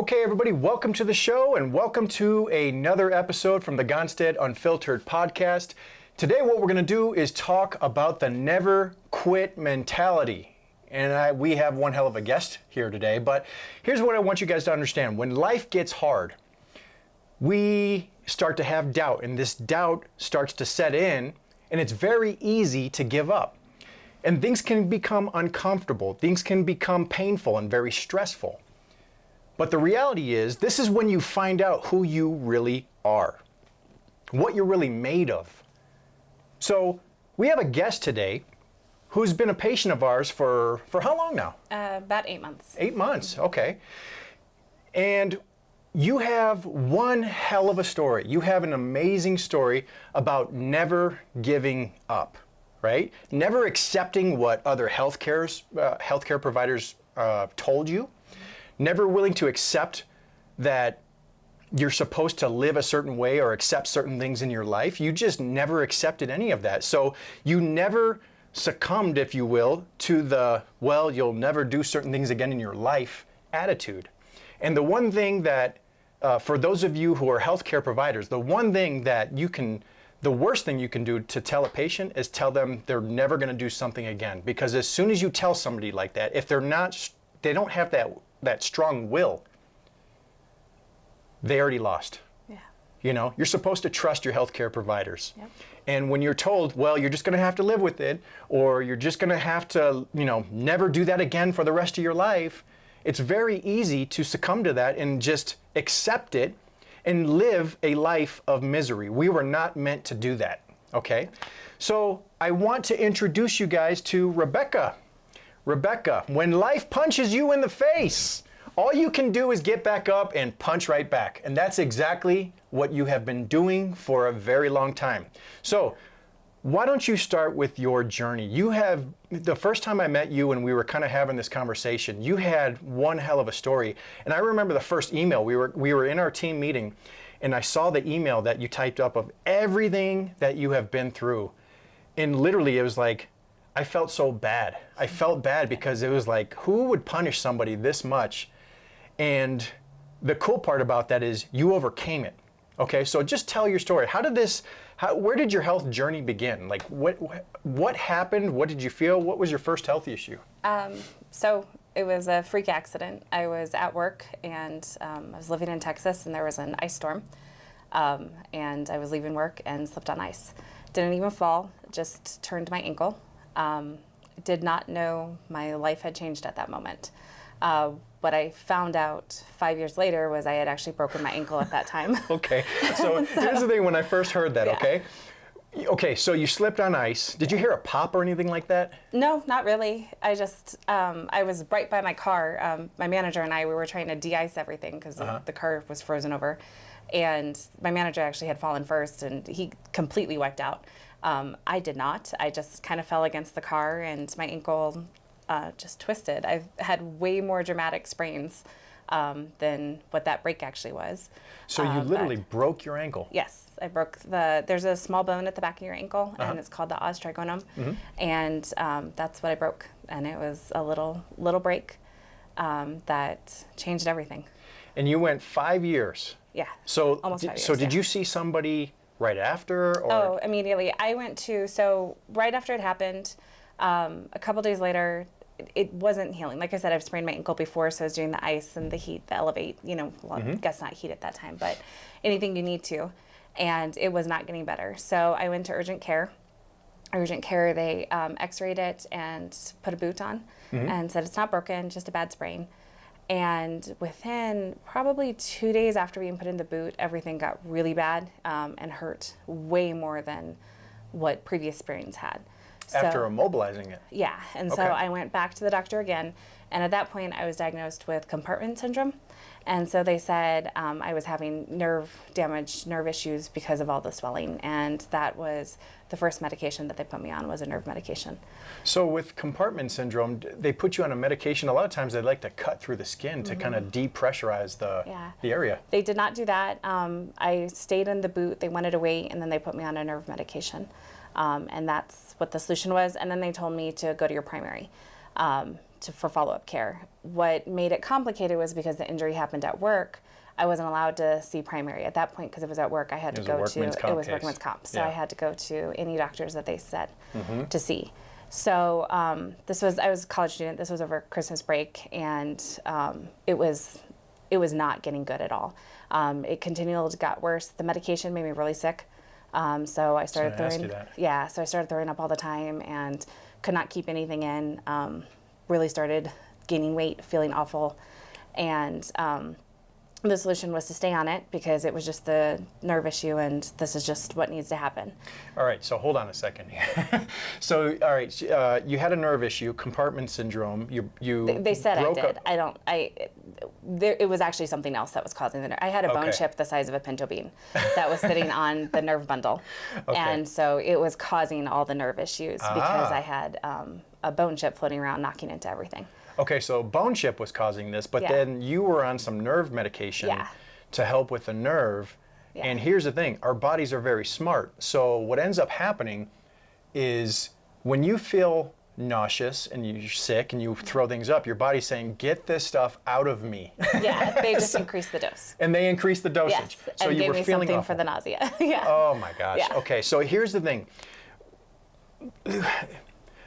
Okay, everybody, welcome to the show and welcome to another episode from the Gonstead Unfiltered podcast. Today, what we're going to do is talk about the never quit mentality. And we have one hell of a guest here today, but here's what I want you guys to understand. When life gets hard, we start to have doubt, and this doubt starts to set in, and it's very easy to give up. And things can become uncomfortable, things can become painful and very stressful. But the reality is, this is when you find out who you really are, what you're really made of. So we have a guest today who's been a patient of ours for how long now? About 8 months. 8 months, okay. And you have one hell of a story. You have an amazing story about never giving up, right? Never accepting what other healthcare providers told you. Never willing to accept that you're supposed to live a certain way or accept certain things in your life. You just never accepted any of that. So you never succumbed, if you will, to the, well, you'll never do certain things again in your life attitude. And the one thing that, for those of you who are healthcare providers, the worst thing you can do to tell a patient is tell them they're never going to do something again. Because as soon as you tell somebody like that, if they don't have that strong will, they already lost. Yeah. You know, you're supposed to trust your healthcare providers. Yep. And when you're told, well, you're just going to have to live with it, or you're just going to have to, never do that again for the rest of your life, it's very easy to succumb to that and just accept it and live a life of misery. We were not meant to do that, okay? So I want to introduce you guys to Rebecca. Rebecca, when life punches you in the face, all you can do is get back up and punch right back. And that's exactly what you have been doing for a very long time. So why don't you start with your journey? The first time I met you and we were kind of having this conversation, you had one hell of a story. And I remember the first email, we were in our team meeting, and I saw the email that you typed up of everything that you have been through. And literally it was like, I felt so bad. I felt bad because it was like, who would punish somebody this much? And the cool part about that is you overcame it. Okay, so just tell your story. Where did your health journey begin? Like what happened? What did you feel? What was your first health issue? So it was a freak accident. I was at work and I was living in Texas, and there was an ice storm. And I was leaving work and slipped on ice. Didn't even fall, just turned my ankle. Did not know my life had changed at that moment. What I found out 5 years later was I had actually broken my ankle at that time. Okay, so here's the thing when I first heard that, okay? Okay, so you slipped on ice. Did you hear a pop or anything like that? No, not really. I just, I was right by my car. My manager and I, we were trying to de-ice everything because the car was frozen over. And my manager actually had fallen first, and he completely wiped out. I did not. I just kind of fell against the car, and my ankle just twisted. I've had way more dramatic sprains than what that break actually was. So you literally broke your ankle? Yes, I broke there's a small bone at the back of your ankle, and it's called the os trigonum, and that's what I broke. And it was a little break that changed everything. And you went 5 years? Yeah, so almost 5 years. So did you see somebody right after? Or? Oh, immediately. So right after it happened, a couple days later, it wasn't healing. Like I said, I've sprained my ankle before, so I was doing the ice and the heat, the elevate, I guess not heat at that time, but anything you need to. And it was not getting better. So I went to urgent care. Urgent care, they x-rayed it and put a boot on and said it's not broken, just a bad sprain. And within probably 2 days after being put in the boot, everything got really bad and hurt way more than what previous sprains had. After immobilizing it? Yeah, and so I went back to the doctor again, and at that point I was diagnosed with compartment syndrome. And so they said I was having nerve damage, nerve issues because of all the swelling, and that was the first medication that they put me on, was a nerve medication. So with compartment syndrome, they put you on a medication. A lot of times they like to cut through the skin to kind of depressurize the area. They did not do that. I stayed in the boot. They wanted to wait, and then they put me on a nerve medication. And that's what the solution was. And then they told me to go to your primary. for follow-up care. What made it complicated was because the injury happened at work. I wasn't allowed to see primary at that point because it was at work. I had to go to, it was workman's comp. So I had to go to any doctors that they said to see. So I was a college student. This was over Christmas break, and it was not getting good at all. It continually got worse. The medication made me really sick. So I started throwing up all the time and could not keep anything in. Really started gaining weight, feeling awful, and the solution was to stay on it because it was just the nerve issue, and this is just what needs to happen. All right, so hold on a second here. So, all right, you had a nerve issue, compartment syndrome. They said I did. It was actually something else that was causing the nerve. I had a bone chip the size of a pinto bean that was sitting on the nerve bundle, and so it was causing all the nerve issues because I had a bone chip floating around, knocking into everything. Okay, so bone chip was causing this, but then you were on some nerve medication to help with the nerve. Yeah. And here's the thing, our bodies are very smart. So what ends up happening is when you feel nauseous and you're sick and you throw things up, your body's saying, get this stuff out of me. Yeah, they just increase the dose. And they increase the dosage. Yes, so and you gave were me feeling something awful. for the nausea. Yeah. Oh my gosh. Yeah. Okay, so here's the thing.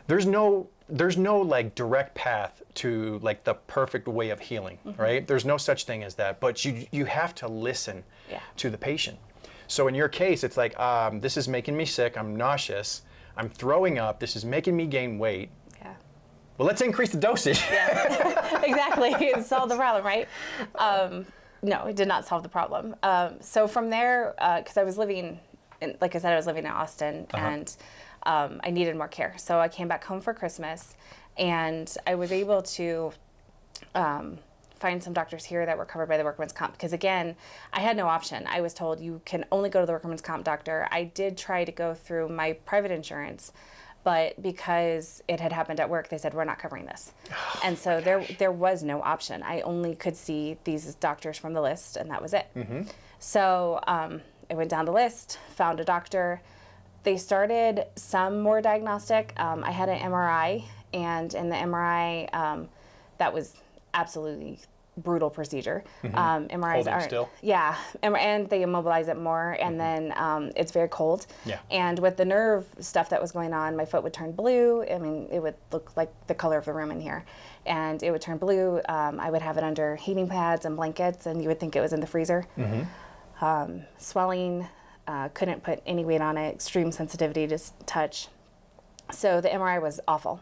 There's no like direct path to like the perfect way of healing, right? There's no such thing as that, but you have to listen to the patient. So in your case, it's like, this is making me sick, I'm nauseous, I'm throwing up, this is making me gain weight. Yeah. Well, let's increase the dosage. Yeah, exactly. It solved the problem, right? No, it did not solve the problem. So from there, because I was living, like I said, I was living in Austin, and I needed more care. So I came back home for Christmas, and I was able to find some doctors here that were covered by the workman's comp. Because again, I had no option. I was told you can only go to the workman's comp doctor. I did try to go through my private insurance, but because it had happened at work, they said, we're not covering this. And so there was no option. I only could see these doctors from the list, and that was it. So I went down the list, found a doctor. They started some more diagnostic. I had an MRI, and in the MRI, that was absolutely brutal procedure. MRIs aren't. Still? Yeah, and they immobilize it more, and then it's very cold. Yeah. And with the nerve stuff that was going on, my foot would turn blue. I mean, it would look like the color of the room in here, and it would turn blue. I would have it under heating pads and blankets, and you would think it was in the freezer. Swelling. Couldn't put any weight on it, extreme sensitivity to touch. So the MRI was awful.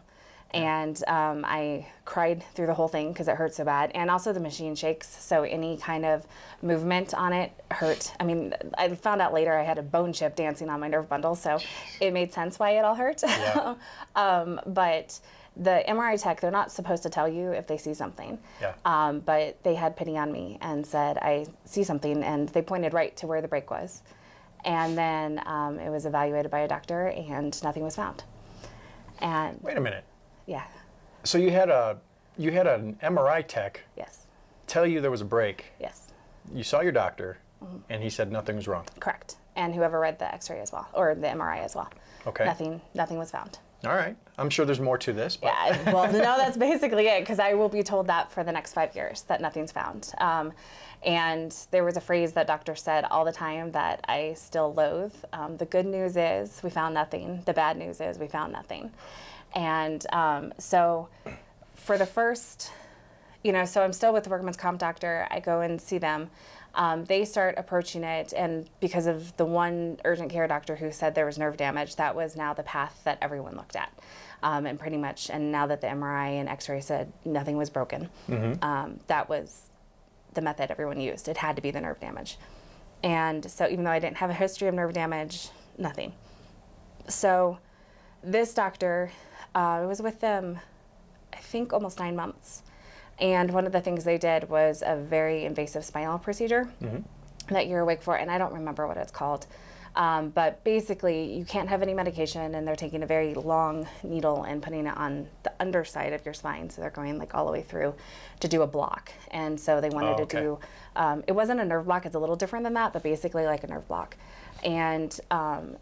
And I cried through the whole thing because it hurt so bad. And also the machine shakes, so any kind of movement on it hurt. I mean, I found out later I had a bone chip dancing on my nerve bundle, so it made sense why it all hurt. Yeah. But the MRI tech, they're not supposed to tell you if they see something. Yeah. But they had pity on me and said, I see something, and they pointed right to where the break was. And then it was evaluated by a doctor, and nothing was found. And Wait a minute. yeah, So you had an MRI tech yes, tell you there was a break. yes, You saw your doctor, and he said nothing was wrong. correct. And whoever read the X-ray as well, or the MRI as well. Okay. Nothing was found. All right. I'm sure there's more to this. But. Yeah, well, no, that's basically it, because I will be told that for the next 5 years, that nothing's found. And there was a phrase that doctors said all the time that I still loathe. The good news is we found nothing. The bad news is we found nothing. And so for the first, so I'm still with the workman's comp doctor. I go and see them. They start approaching it, and because of the one urgent care doctor who said there was nerve damage, that was now the path that everyone looked at. And pretty much, and now that the MRI and X-ray said nothing was broken, that was the method everyone used. It had to be the nerve damage. And so even though I didn't have a history of nerve damage, nothing. So this doctor, I was with them, I think almost 9 months. And one of the things they did was a very invasive spinal procedure that you're awake for, and I don't remember what it's called. But basically, you can't have any medication, and they're taking a very long needle and putting it on the underside of your spine. So they're going like all the way through to do a block. And so they wanted to do, it wasn't a nerve block, it's a little different than that, but basically like a nerve block. And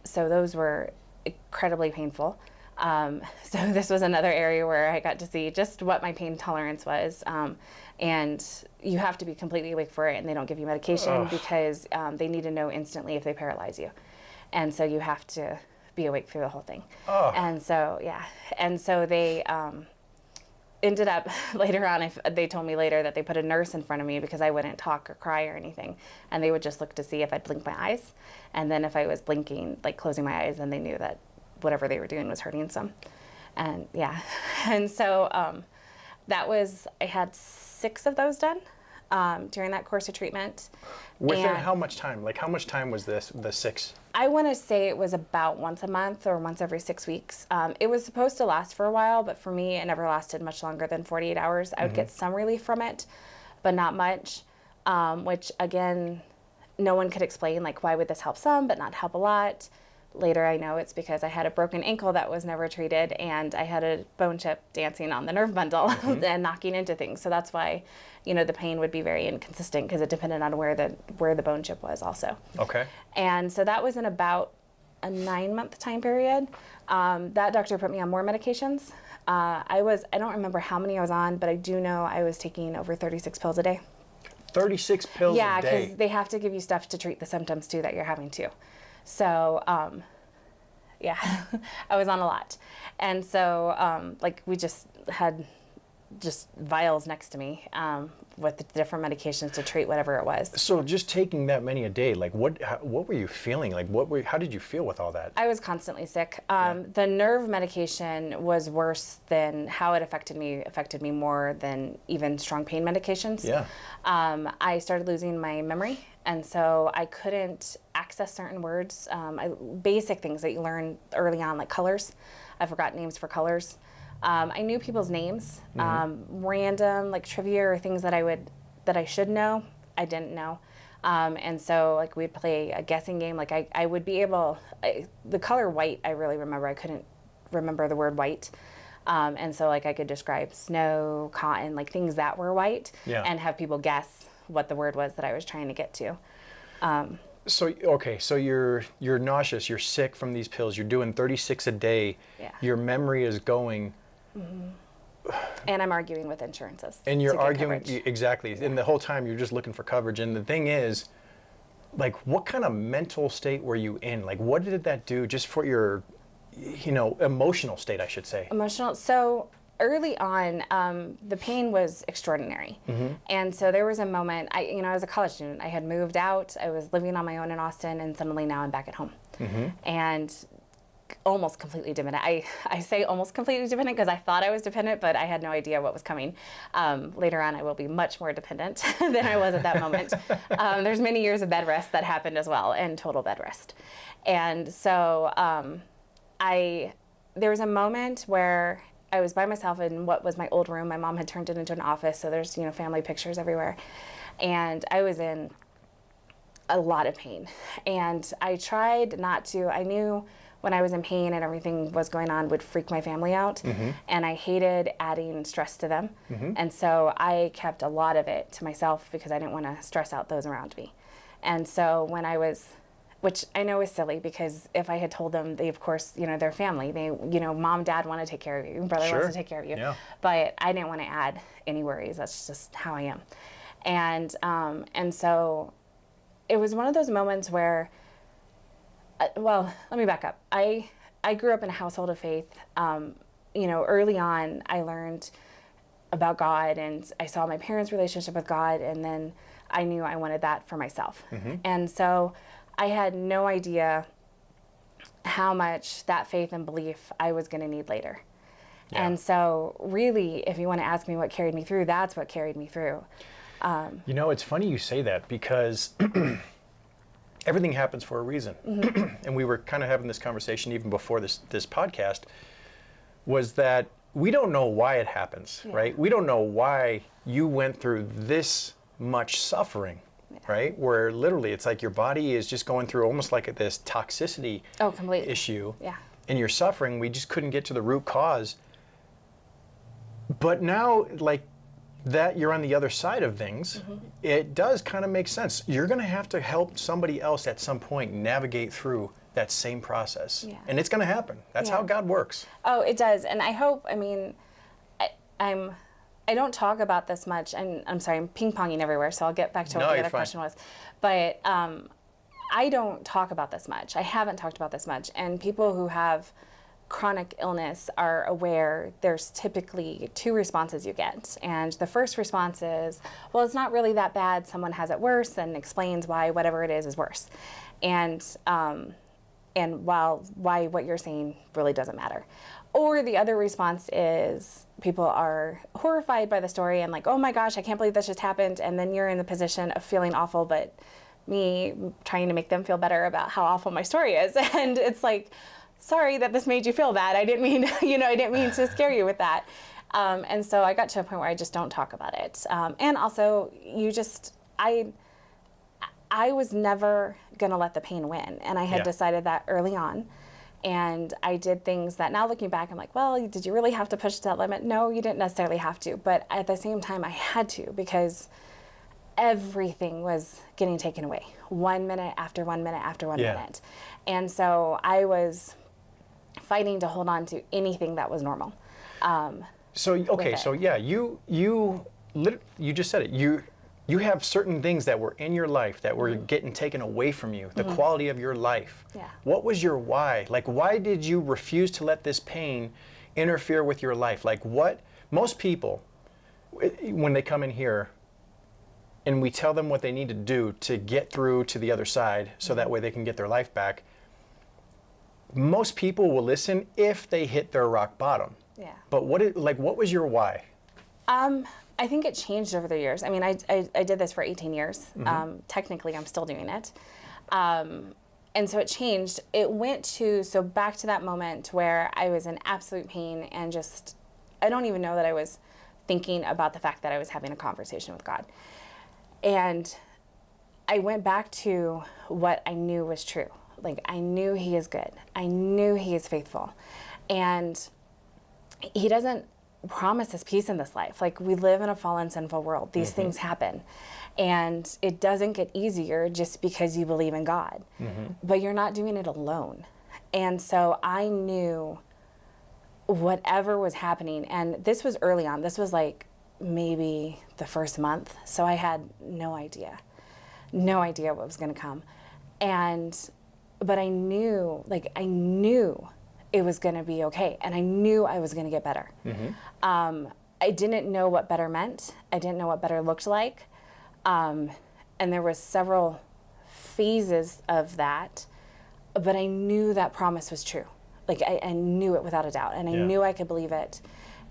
so those were incredibly painful. So this was another area where I got to see just what my pain tolerance was. And you have to be completely awake for it, and they don't give you medication because they need to know instantly if they paralyze you. And so you have to be awake through the whole thing. And so, yeah. And so they ended up later on, they told me later that they put a nurse in front of me because I wouldn't talk or cry or anything. And they would just look to see if I'd blink my eyes. And then if I was blinking, like closing my eyes, then they knew that whatever they were doing was hurting some. And yeah. And so I had 6 of those done during that course of treatment. Within how much time? Like, how much time was this, the 6? I want to say it was about once a month or once every 6 weeks. It was supposed to last for a while, but for me, it never lasted much longer than 48 hours. I would get some relief from it, but not much, which again, no one could explain, like, why would this help some, but not help a lot? Later, I know it's because I had a broken ankle that was never treated, and I had a bone chip dancing on the nerve bundle and knocking into things. So that's why, the pain would be very inconsistent because it depended on where the bone chip was also. Okay. And so that was in about a 9-month time period. That doctor put me on more medications. I don't remember how many I was on, but I do know I was taking over 36 pills a day. 36 pills a day? Yeah, because they have to give you stuff to treat the symptoms too that you're having too. So, yeah, I was on a lot. And so, we just had vials next to me with the different medications to treat whatever it was. So just taking that many a day, like what were you feeling? Like how did you feel with all that? I was constantly sick. The nerve medication was worse than how it affected me more than even strong pain medications. Yeah. I started losing my memory, and so I couldn't access certain words, basic things that you learn early on, like colors. I forgot names for colors. I knew people's names, random like trivia or things that I should know, I didn't know. And so like we'd play a guessing game. Like I would be able, the color white, I really remember. I couldn't remember the word white. And so like I could describe snow, cotton, like things that were white, and have people guess what the word was that I was trying to get to. So you're nauseous, you're sick from these pills, you're doing 36 a day, your memory is going. And I'm arguing with insurances. And you're arguing, coverage. exactly, and the whole time you're just looking for coverage. And the thing is, like, what kind of mental state were you in? Like, what did that do just for your, emotional state, I should say? Emotional. So early on, the pain was extraordinary. And so there was a moment, I was a college student. I had moved out. I was living on my own in Austin, and suddenly now I'm back at home. And almost completely dependent. I say almost completely dependent because I thought I was dependent, but I had no idea what was coming. Later on, I will be much more dependent than I was at that moment. There's many years of bed rest that happened as well, and total bed rest. And so there was a moment where I was by myself in what was my old room. My mom had turned it into an office, so there's family pictures everywhere. And I was in a lot of pain. And I tried not to. I knew when I was in pain and everything was going on would freak my family out. And I hated adding stress to them. And so I kept a lot of it to myself because I didn't want to stress out those around me. And so when I was, which I know is silly because if I had told them, they of course, their family, they, mom, dad want to take care of you, brother wants to take care of you. Yeah. But I didn't want to add any worries. That's just how I am. And so it was one of those moments where, well, let me back up. I grew up in a household of faith. Early on, I learned about God, and I saw my parents' relationship with God, and then I knew I wanted that for myself. And so I had no idea how much that faith and belief I was going to need later. Yeah. And so really, if you want to ask me what carried me through, that's what carried me through. It's funny you say that because everything happens for a reason. And we were kind of having this conversation even before this podcast, was that we don't know why it happens, right? We don't know why you went through this much suffering, right? Where literally it's like your body is just going through almost like this toxicity issue. Yeah. And you're suffering. We just couldn't get to the root cause. But now, like, that you're on the other side of things, it does kind of make sense. You're going to have to help somebody else at some point navigate through that same process. Yeah. And it's going to happen. That's Yeah. how God works. Oh, it does. And I hope, I don't talk about this much, and I'm sorry, I'm ping-ponging everywhere, so I'll get back to what No, the you're other fine. question was. But I don't talk about this much. I haven't talked about this much. And people who have chronic illness are aware there's typically two responses you get. And the first response is, well, it's not really that bad. Someone has it worse, and explains why whatever it is worse. And why what you're saying really doesn't matter. Or the other response is people are horrified by the story and like, oh my gosh, I can't believe this just happened. And then you're in the position of feeling awful, but me trying to make them feel better about how awful my story is. And it's like, sorry that this made you feel bad. I didn't mean, I didn't mean to scare you with that. And so I got to a point where I just don't talk about it. And also I was never going to let the pain win. And I had decided that early on. And I did things that now looking back, I'm like, well, did you really have to push to that limit? No, you didn't necessarily have to. But at the same time, I had to, because everything was getting taken away 1 minute after 1 minute after 1 minute. And so I was fighting to hold on to anything that was normal. You just said it. You have certain things that were in your life that were getting taken away from you, the quality of your life. Yeah. What was your why? Like, why did you refuse to let this pain interfere with your life? Like, most people, when they come in here and we tell them what they need to do to get through to the other side so that way they can get their life back, most people will listen if they hit their rock bottom. Yeah. But what was your why? I think it changed over the years. I mean, I did this for 18 years. Technically, I'm still doing it. And so it changed. It went back to that moment where I was in absolute pain and just, I don't even know that I was thinking about the fact that I was having a conversation with God. And I went back to what I knew was true. Like, I knew He is good. I knew He is faithful. And He doesn't promise us peace in this life. Like, we live in a fallen, sinful world. These things happen. And it doesn't get easier just because you believe in God. But you're not doing it alone. And so I knew whatever was happening, and this was early on. This was like maybe the first month. So I had no idea what was going to come. But I knew it was going to be okay. And I knew I was going to get better. I didn't know what better meant. I didn't know what better looked like. And there was several phases of that, but I knew that promise was true. Like, I knew it without a doubt, and I knew I could believe it.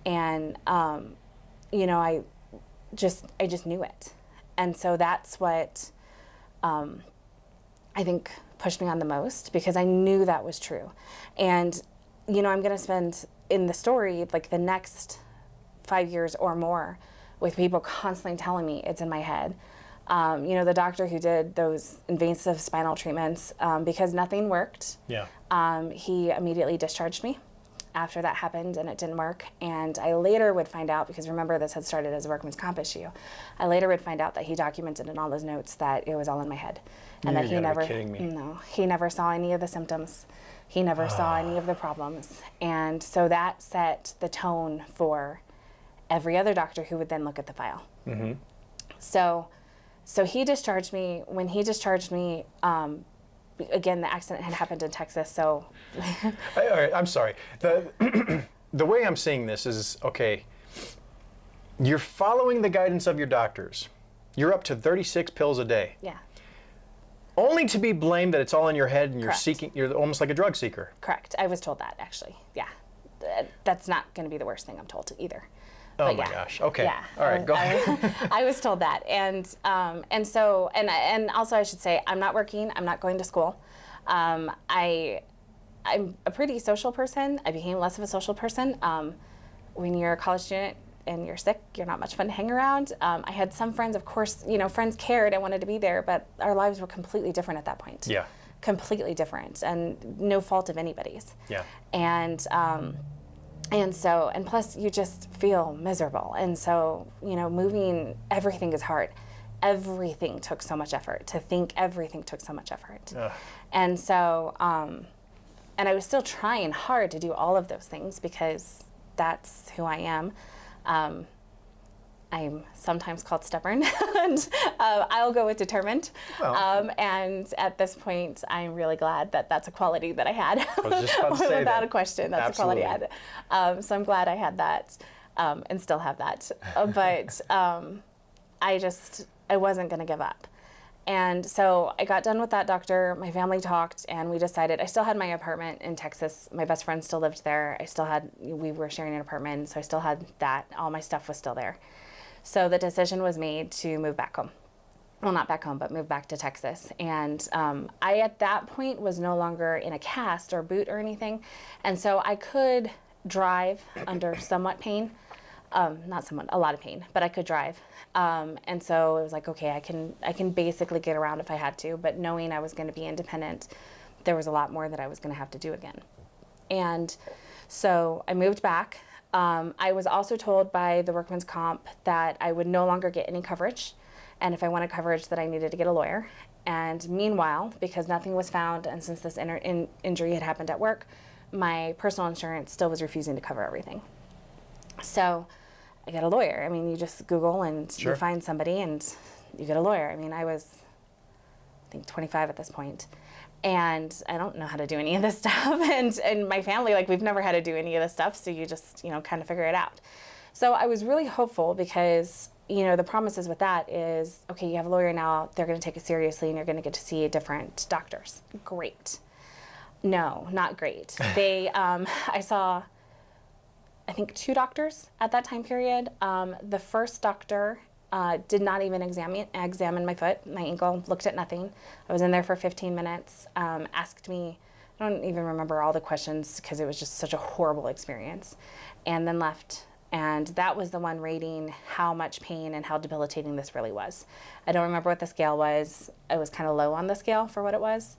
And, I just knew it. And so that's what, I think pushed me on the most, because I knew that was true. And, I'm going to spend in the story, like, the next 5 years or more with people constantly telling me it's in my head. The doctor who did those invasive spinal treatments, because nothing worked, he immediately discharged me after that happened, and it didn't work. And I later would find out, because remember, this had started as a workman's comp issue, I later would find out that he documented in all those notes that it was all in my head. And that he never, he never saw any of the symptoms. He never saw any of the problems. And so that set the tone for every other doctor who would then look at the file. So he discharged me. When he discharged me, again, the accident had happened in Texas, so. All right, I'm sorry. The way I'm seeing this is, okay, you're following the guidance of your doctors. You're up to 36 pills a day. Yeah. Only to be blamed that it's all in your head and Correct. you're almost like a drug seeker. Correct. I was told that, actually. Yeah. That's not going to be the worst thing I'm told either. Oh But my yeah. gosh. Okay. Yeah. All right, go ahead. I was told that. And also I should say, I'm not working. I'm not going to school. I'm a pretty social person. I became less of a social person. When you're a college student and you're sick, you're not much fun to hang around. I had some friends, of course, friends cared. I wanted to be there, but our lives were completely different at that point. Yeah. Completely different, and no fault of anybody's. Yeah. And plus you just feel miserable. And so, moving, everything is hard. everything took so much effort. To think everything took so much effort. Ugh. And so, and I was still trying hard to do all of those things because that's who I am. I'm sometimes called stubborn, and I'll go with determined. Well. And at this point, I'm really glad that that's a quality that I had. I was just about to say Without that. a question, that's Absolutely. a quality I had. So I'm glad I had that, and still have that. But I wasn't going to give up. And so I got done with that doctor. My family talked, and we decided. I still had my apartment in Texas. My best friend still lived there. We were sharing an apartment, so I still had that. All my stuff was still there. So the decision was made to move back home. Well, not back home, but move back to Texas. And I, at that point, was no longer in a cast or boot or anything. And so I could drive under somewhat pain. Not somewhat, a lot of pain, but I could drive. And so it was like, okay, I can basically get around if I had to, but knowing I was going to be independent, there was a lot more that I was going to have to do again. And so I moved back. I was also told by the workman's comp that I would no longer get any coverage, and if I wanted coverage that I needed to get a lawyer. And meanwhile, because nothing was found, and since this injury had happened at work, my personal insurance still was refusing to cover everything. So I got a lawyer. I mean, you just Google and Sure. you find somebody and you get a lawyer. I mean, I was, I think, 25 at this point, and I don't know how to do any of this stuff. And my family, like, we've never had to do any of this stuff, so you just, kind of figure it out. So I was really hopeful because, the promises with that is, okay, you have a lawyer now, they're going to take it seriously, and you're going to get to see different doctors. Great. No, not great. I saw, I think, 2 doctors at that time period. The first doctor did not even examine my foot, my ankle, looked at nothing. I was in there for 15 minutes, asked me, I don't even remember all the questions because it was just such a horrible experience, and then left. And that was the one rating how much pain and how debilitating this really was. I don't remember what the scale was. It was kind of low on the scale for what it was.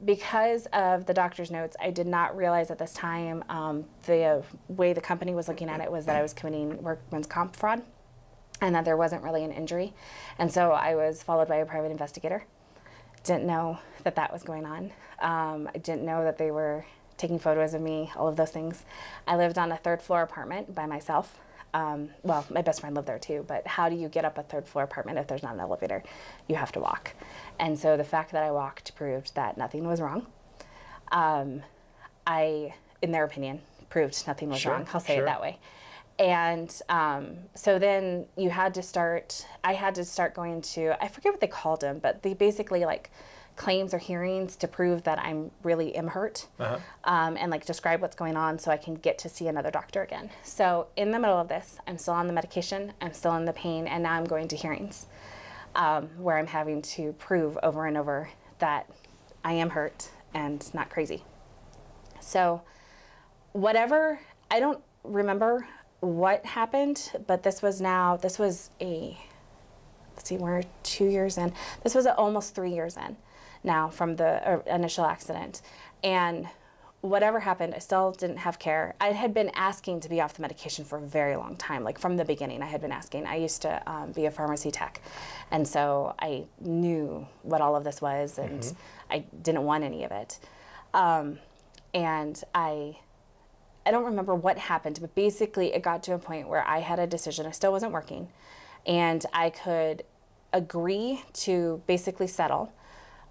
Because of the doctor's notes, I did not realize at this time the way the company was looking at it was that I was committing workman's comp fraud and that there wasn't really an injury. And so I was followed by a private investigator. Didn't know that that was going on. I didn't know that they were taking photos of me, all of those things. I lived on a 3rd floor apartment by myself. Well, my best friend lived there too, but how do you get up a 3rd floor apartment if there's not an elevator? You have to walk. And so the fact that I walked proved that nothing was wrong. In their opinion, proved nothing was Sure, wrong. I'll say sure. it that way. And so then I had to start going to, I forget what they called them, but they basically like claims or hearings to prove that I'm really am hurt, and like describe what's going on so I can get to see another doctor again. So in the middle of this, I'm still on the medication, I'm still in the pain, and now I'm going to hearings where I'm having to prove over and over that I am hurt and not crazy. So I don't remember what happened, but this was we're 2 years in. This was almost 3 years in now from the initial accident. And whatever happened, I still didn't have care. I had been asking to be off the medication for a very long time. Like from the beginning, I had been asking. I used to be a pharmacy tech. And so I knew what all of this was, and I didn't want any of it. And I don't remember what happened, but basically it got to a point where I had a decision. I still wasn't working, and I could agree to basically settle.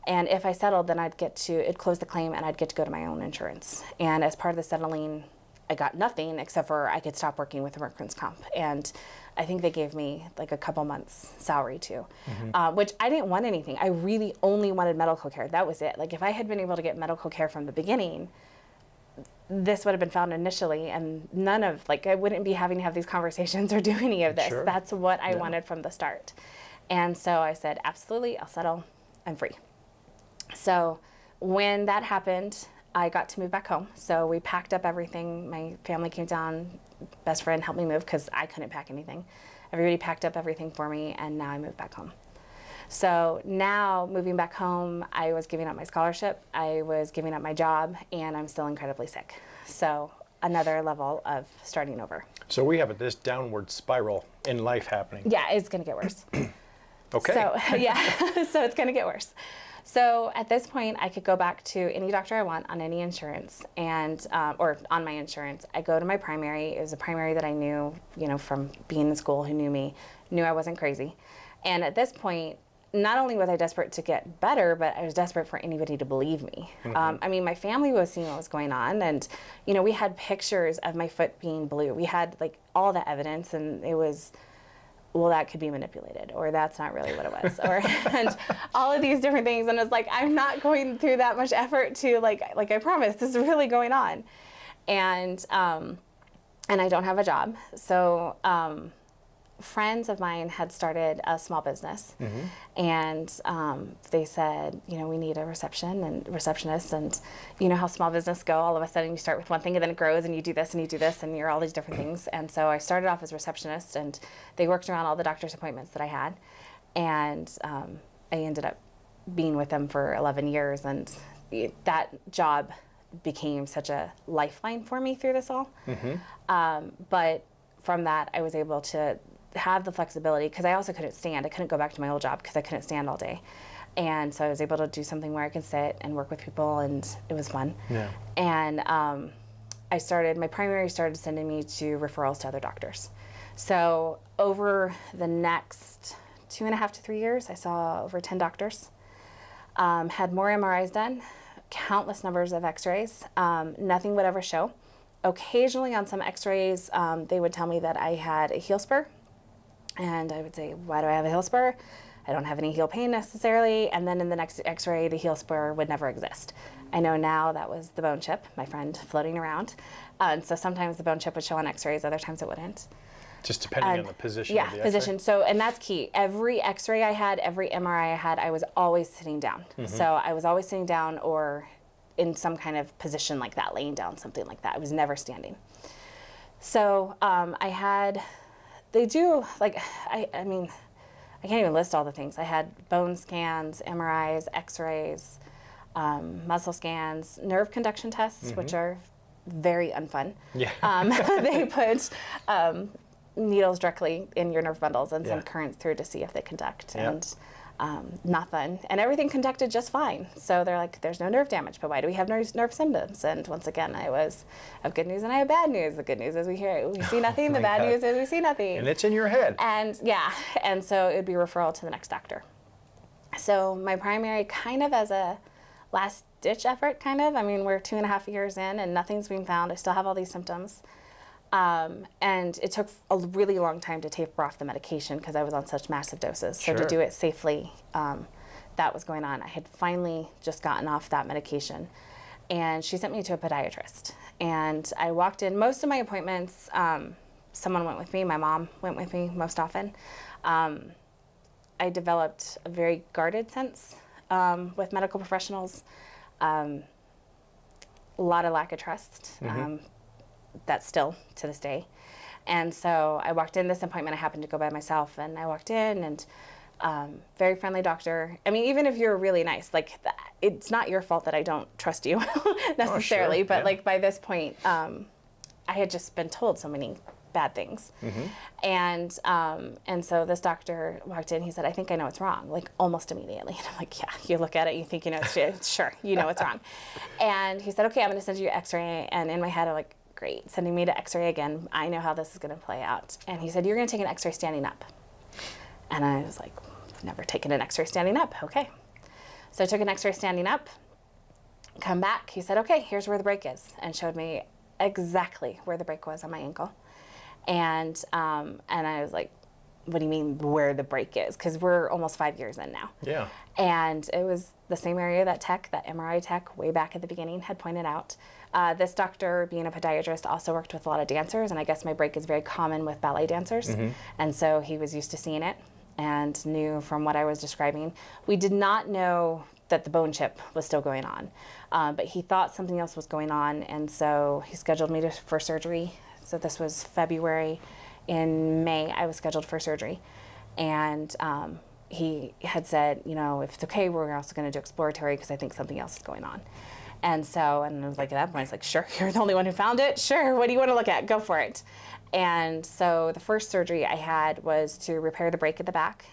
And if I settled, then it'd close the claim and I'd get to go to my own insurance. And as part of the settling, I got nothing except for I could stop working with the workman's comp. And I think they gave me like a couple months salary too, which I didn't want anything. I really only wanted medical care. That was it. Like if I had been able to get medical care from the beginning, this would have been found initially, and I wouldn't be having to have these conversations or do any of this. Sure. That's what I wanted from the start. And so I said, absolutely, I'll settle. I'm free. So when that happened, I got to move back home. So we packed up everything. My family came down. Best friend helped me move because I couldn't pack anything. Everybody packed up everything for me, and now I moved back home. So now moving back home, I was giving up my scholarship, I was giving up my job, and I'm still incredibly sick. So another level of starting over. So we have this downward spiral in life happening. Yeah, it's going to get worse. Okay. So, yeah, so it's going to get worse. So at this point, I could go back to any doctor I want on any insurance and, or on my insurance. I go to my primary. It was a primary that I knew, from being in school, who knew me, knew I wasn't crazy. And at this point, not only was I desperate to get better, but I was desperate for anybody to believe me. I mean, my family was seeing what was going on, and we had pictures of my foot being blue. We had like all the evidence, and it was, well, that could be manipulated, or that's not really what it was, or and all of these different things. And it's like, I'm not going through that much effort to like I promised, this is really going on, and I don't have a job, so. Friends of mine had started a small business, and they said, we need a receptionist, and how small business go. All of a sudden, you start with one thing, and then it grows, and you do this, and you do this, and you're all these different things. And so I started off as receptionist, and they worked around all the doctor's appointments that I had, and I ended up being with them for 11 years, and that job became such a lifeline for me through this all. But from that, I was able to have the flexibility, because I also couldn't stand. I couldn't go back to my old job because I couldn't stand all day. And so I was able to do something where I could sit and work with people, and it was fun. Yeah. And my primary started sending me to referrals to other doctors. So over the next 2.5 to 3 years, I saw over 10 doctors, had more MRIs done, countless numbers of x-rays. Nothing would ever show. Occasionally on some x-rays, they would tell me that I had a heel spur. And I would say, why do I have a heel spur? I don't have any heel pain necessarily. And then in the next x-ray, the heel spur would never exist. I know now that was the bone chip, my friend, floating around. And so sometimes the bone chip would show on x-rays, other times it wouldn't. Just depending on the position of the x-ray? Yeah, position. So, and that's key. Every x-ray I had, every MRI I had, I was always sitting down. So I was always sitting down or in some kind of position like that, laying down, something like that. I was never standing. So they do, I mean, I can't even list all the things. I had bone scans, MRIs, x-rays, muscle scans, nerve conduction tests, which are very unfun. Yeah. They put needles directly in your nerve bundles and send currents through to see if they conduct. Yeah. And not fun. And everything conducted just fine. So they're like, there's no nerve damage, but why do we have nerve symptoms? And once again, I have good news and I have bad news. The good news is we see nothing. The bad news is we see nothing. And it's in your head. And and so it would be referral to the next doctor. So my primary, kind of as a last ditch effort, I mean, we're 2.5 years in and nothing's being found. I still have all these symptoms. And it took a really long time to taper off the medication because I was on such massive doses. So to do it safely, that was going on. I had finally just gotten off that medication, and she sent me to a podiatrist. And I walked in. Most of my appointments, someone went with me. My mom went with me most often. I developed a very guarded sense with medical professionals, a lot of lack of trust. That's still to this day. And so I walked in this appointment. I happened to go by myself, and I walked in, and very friendly doctor. I mean, even if you're really nice, it's not your fault that I don't trust you necessarily. But by this point, I had just been told so many bad things. And so this doctor walked in. He said, I think I know what's wrong, almost immediately. And I'm like, yeah, you look at it, you think you know it's sure, you know what's wrong. And he said, okay, I'm going to send you an x-ray. And in my head, I'm like, great, sending me to x-ray again. I know how this is going to play out. And he said, you're going to take an x-ray standing up. And I was like, I've never taken an x-ray standing up. Okay. So I took an x-ray standing up, come back. He said, okay, here's where the break is, and showed me exactly where the break was on my ankle. And I was like, what do you mean where the break is? Because we're almost 5 years in now. Yeah. And it was the same area that MRI tech way back at the beginning had pointed out. This doctor, being a podiatrist, also worked with a lot of dancers, and I guess my break is very common with ballet dancers. And so he was used to seeing it and knew from what I was describing. We did not know that the bone chip was still going on, but he thought something else was going on, and so he scheduled me for surgery. So this was February. In May, I was scheduled for surgery, and he had said, if it's okay, we're also going to do exploratory because I think something else is going on. And I was like, at that point, it's like, sure, you're the only one who found it. Sure, what do you want to look at? Go for it. And so the first surgery I had was to repair the break at the back.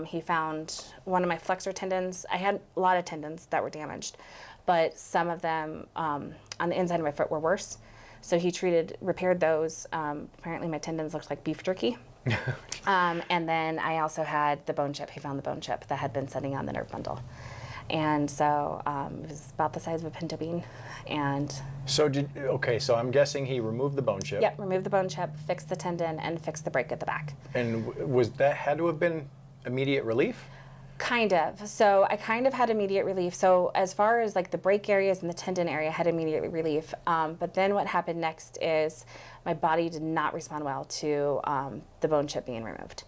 He found one of my flexor tendons. I had a lot of tendons that were damaged, but some of them on the inside of my foot were worse. So he repaired those. Apparently my tendons looked like beef jerky. And then I also had the bone chip. He found the bone chip that had been sitting on the nerve bundle. And so it was about the size of a pinto bean. And So so I'm guessing he removed the bone chip. yep, removed the bone chip, fixed the tendon, and fixed the break at the back. And was that had to have been immediate relief? Kind of. So I kind of had immediate relief. So as far as like the break areas and the tendon area, I had immediate relief. But then what happened next is my body did not respond well to the bone chip being removed.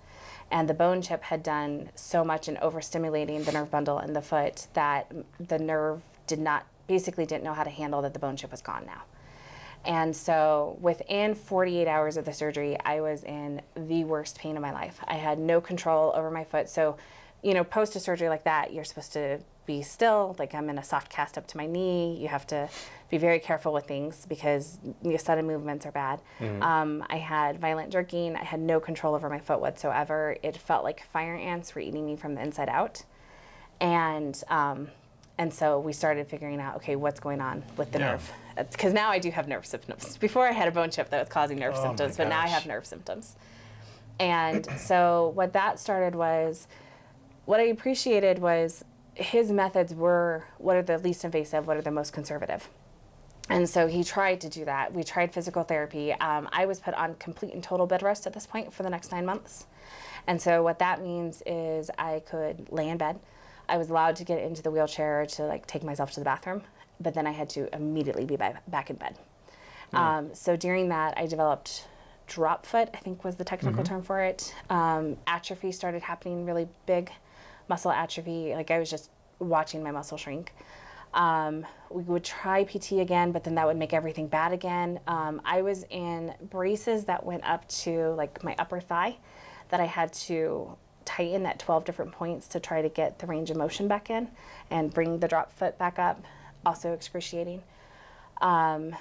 And the bone chip had done so much in overstimulating the nerve bundle in the foot that the nerve basically didn't know how to handle that the bone chip was gone now. And so within 48 hours of the surgery, I was in the worst pain of my life. I had no control over my foot. So, post a surgery like that, you're supposed to be still, like I'm in a soft cast up to my knee. You have to be very careful with things because the sudden movements are bad. I had violent jerking. I had no control over my foot whatsoever. It felt like fire ants were eating me from the inside out. And so we started figuring out, okay, what's going on with the nerve? Because now I do have nerve symptoms. Before I had a bone chip that was causing nerve symptoms, but now I have nerve symptoms. And so what that started was, what I appreciated was his methods were what are the least invasive, what are the most conservative. And so he tried to do that. We tried physical therapy. I was put on complete and total bed rest at this point for the next 9 months. And so what that means is I could lay in bed. I was allowed to get into the wheelchair to like take myself to the bathroom, but then I had to immediately be back in bed. So during that, I developed drop foot, I think was the technical term for it. Atrophy started happening really big, muscle atrophy. Like I was just watching my muscle shrink. We would try PT again, but then that would make everything bad again. I was in braces that went up to like my upper thigh that I had to tighten at 12 different points to try to get the range of motion back in and bring the drop foot back up, also excruciating. And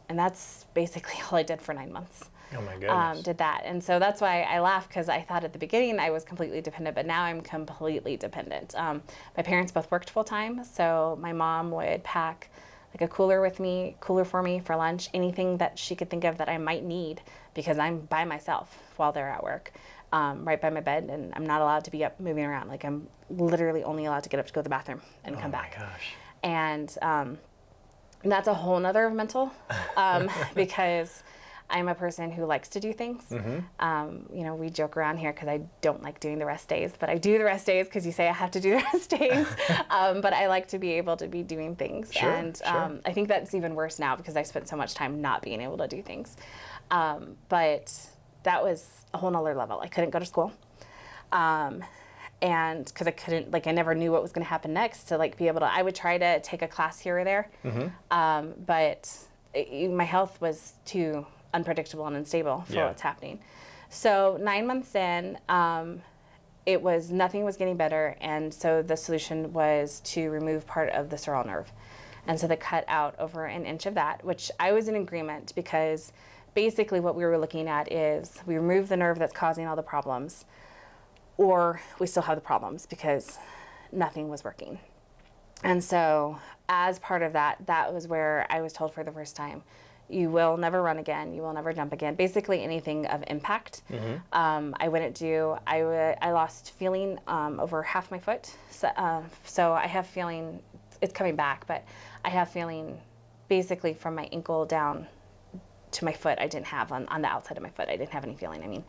that's basically all I did for 9 months. Oh my goodness. Did that. And so that's why I laugh, because I thought at the beginning I was completely dependent, but now I'm completely dependent. My parents both worked full time, so my mom would pack like a cooler for me for lunch, anything that she could think of that I might need, because I'm by myself while they're at work, right by my bed, and I'm not allowed to be up moving around. Like I'm literally only allowed to get up to go to the bathroom and come back. Oh my gosh. And that's a whole nother mental, because I'm a person who likes to do things. We joke around here because I don't like doing the rest days, but I do the rest days because you say I have to do the rest days. But I like to be able to be doing things. Sure, and sure. I think that's even worse now because I spent so much time not being able to do things. But that was a whole nother level. I couldn't go to school. And because I couldn't, like, I never knew what was going to happen next to, like, be able to, I would try to take a class here or there. But my health was too unpredictable and unstable for what's happening. So 9 months in, nothing was getting better. And so the solution was to remove part of the sural nerve. And so they cut out over an inch of that, which I was in agreement, because basically what we were looking at is we remove the nerve that's causing all the problems, or we still have the problems because nothing was working. And so as part of that, that was where I was told for the first time, you will never run again, you will never jump again, basically anything of impact. I wouldn't do, I lost feeling over half my foot. So I have feeling, it's coming back, but I have feeling basically from my ankle down to my foot. I didn't have on the outside of my foot, I didn't have any feeling, I mean.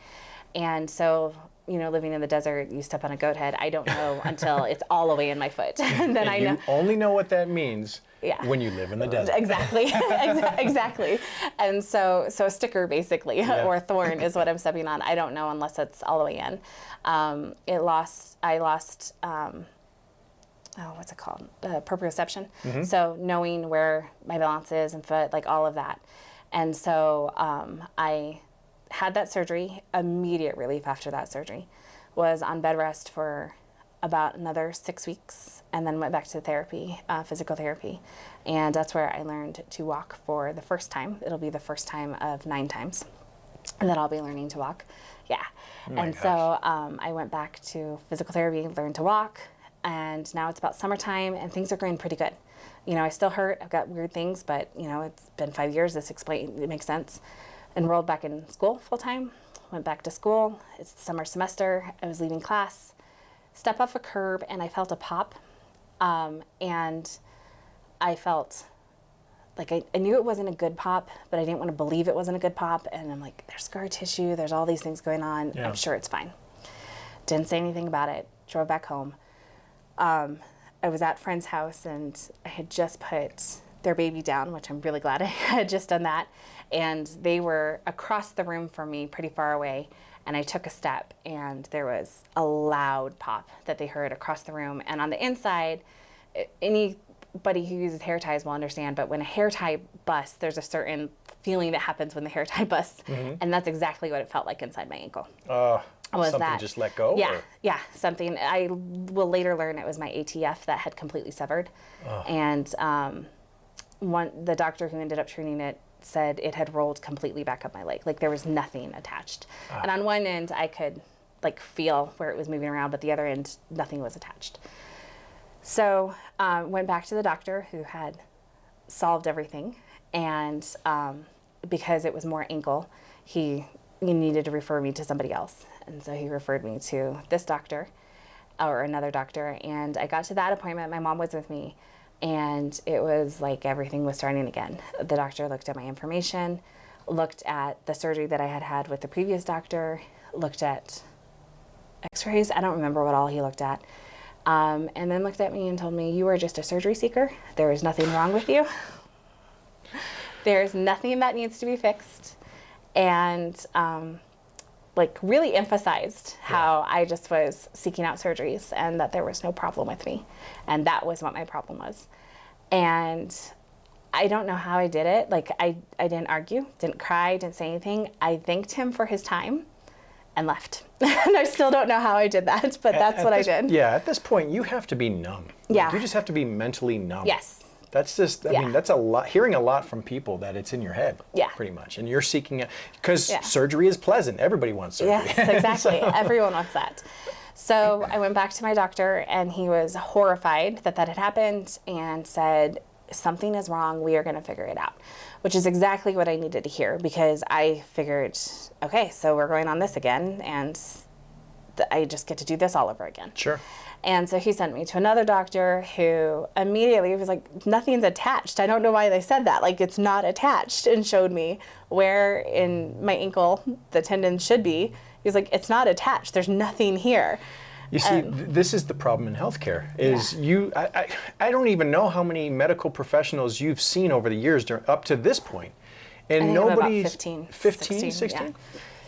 And so, living in the desert, you step on a goat head, I don't know until it's all the way in my foot. And then I know. You only know what that means when you live in the desert. Exactly, exactly. And so a sticker basically, or a thorn is what I'm stepping on. I don't know unless it's all the way in. I lost, what's it called? Proprioception. So knowing where my balance is and foot, like all of that. And so I had that surgery. Immediate relief after that surgery. Was on bed rest for about another 6 weeks and then went back to therapy, physical therapy. And that's where I learned to walk for the first time. It'll be the first time of 9 times that I'll be learning to walk. Yeah. And so I went back to physical therapy, learned to walk, and now it's about summertime and things are going pretty good. You know, I still hurt. I've got weird things, but you know, it's been 5 years. It makes sense. Enrolled back in school full time, went back to school. It's the summer semester. I was leaving class, step off a curb, and I felt a pop. And I felt like I knew it wasn't a good pop, but I didn't want to believe it wasn't a good pop. And I'm like, there's scar tissue, there's all these things going on. Yeah. I'm sure it's fine. Didn't say anything about it. Drove back home. I was at a friend's house and I had just put their baby down, which I'm really glad I had just done that. And they were across the room from me, pretty far away. And I took a step and there was a loud pop that they heard across the room. And on the inside, anybody who uses hair ties will understand, but when a hair tie busts, there's a certain feeling that happens when the hair tie busts. Mm-hmm. And that's exactly what it felt like inside my ankle. Was something that just let go? Yeah, or? yeah, something. I will later learn it was my ATF that had completely severed. And the doctor who ended up treating it said it had rolled completely back up my leg. Like there was nothing attached. And on one end I could like feel where it was moving around, but the other end, nothing was attached. So went back to the doctor who had solved everything. And because it was more ankle, he needed to refer me to somebody else. And so he referred me to this doctor or another doctor. And I got to that appointment. My mom was with me. And it was like everything was starting again. The doctor looked at my information, looked at the surgery that I had had with the previous doctor, looked at x-rays. I don't remember what all he looked at. And then looked at me and told me, you are just a surgery seeker. There is nothing wrong with you. There's nothing that needs to be fixed. And like really emphasized how I just was seeking out surgeries and that there was no problem with me. And that was what my problem was. And I don't know how I did it. Like I didn't argue, didn't cry, didn't say anything. I thanked him for his time and left. And I still don't know how I did that, but that's what I did. Yeah, at this point you have to be numb. Yeah. You just have to be mentally numb. Yes. That's just, I mean, that's a lot, hearing a lot from people that it's in your head, pretty much. And you're seeking it, because surgery is pleasant. Everybody wants surgery. Yes, exactly. Everyone wants that. So I went back to my doctor and he was horrified that that had happened and said, something is wrong, we are going to figure it out. Which is exactly what I needed to hear, because I figured, okay, so we're going on this again and I just get to do this all over again. Sure. And so he sent me to another doctor who immediately was like, nothing's attached. I don't know why they said that. Like, it's not attached, and showed me where in my ankle the tendon should be. He was like, it's not attached. There's nothing here. You see, this is the problem in healthcare, is I don't even know how many medical professionals you've seen over the years up to this point. And nobody's, about 15, 16? Yeah.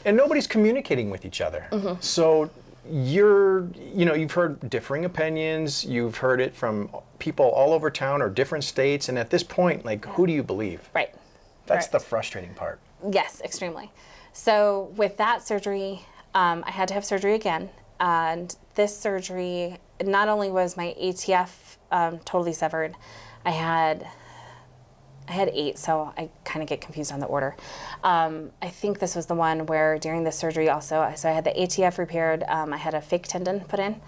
And nobody's communicating with each other. Mm-hmm. So you've heard differing opinions, you've heard it from people all over town or different states, and at this point, like, who do you believe? Right. That's the frustrating part. Yes, extremely. So with that surgery, I had to have surgery again. And this surgery, not only was my ATF totally severed, I had 8, so I kind of get confused on the order. I think this was the one where during the surgery also, so I had the ATF repaired, I had a fake tendon put in,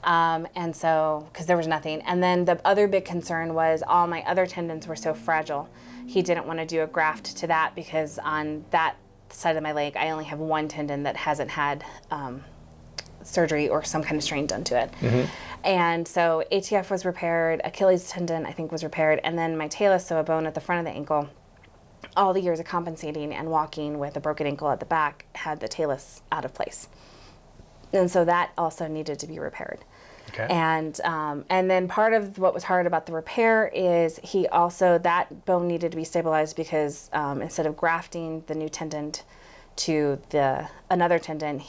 and so, because there was nothing. And then the other big concern was all my other tendons were so fragile. He didn't want to do a graft to that because on that side of my leg, I only have one tendon that hasn't had surgery or some kind of strain done to it. Mm-hmm. And so ATF was repaired, Achilles tendon I think was repaired, and then my talus, so a bone at the front of the ankle, all the years of compensating and walking with a broken ankle at the back had the talus out of place. And so that also needed to be repaired. Okay. And then part of what was hard about the repair is that bone needed to be stabilized because instead of grafting the new tendon to another tendon,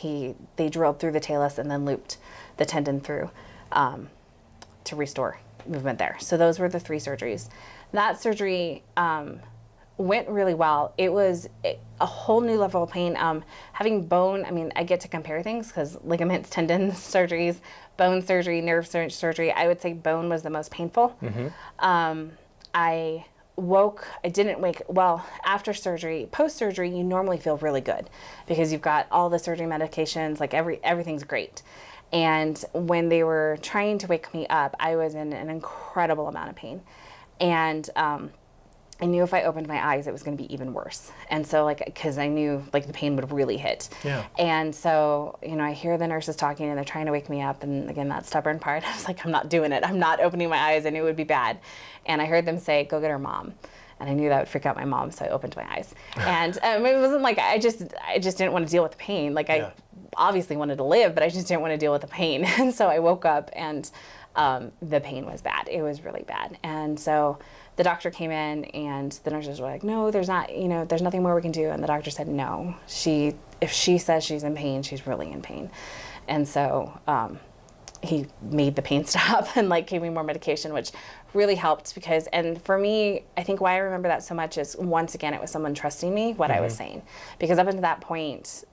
they drilled through the talus and then looped the tendon through to restore movement there. So those were the 3 surgeries. That surgery went really well. It was a whole new level of pain. Having bone, I mean, I get to compare things because ligaments, tendons, surgeries, bone surgery, nerve surgery, I would say bone was the most painful. I didn't wake, well, after surgery, post-surgery, you normally feel really good because you've got all the surgery medications, like everything's great. And when they were trying to wake me up, I was in an incredible amount of pain. And I knew if I opened my eyes, it was going to be even worse. And so, like, because I knew, like, the pain would really hit. Yeah. And so, you know, I hear the nurses talking and they're trying to wake me up. And again, that stubborn part, I was like, I'm not doing it. I'm not opening my eyes. I knew it would be bad. And I heard them say, go get her mom. And I knew that would freak out my mom, so I opened my eyes. And it wasn't like, I just didn't want to deal with the pain. Like, I obviously wanted to live, but I just didn't want to deal with the pain. And so I woke up and the pain was bad. It was really bad. And so the doctor came in and the nurses were like, no, there's not, you know, there's nothing more we can do. And the doctor said, no, if she says she's in pain, she's really in pain. And so he made the pain stop and like gave me more medication, which really helped because, and for me, I think why I remember that so much is once again, it was someone trusting me, what I was saying. Because up until that point,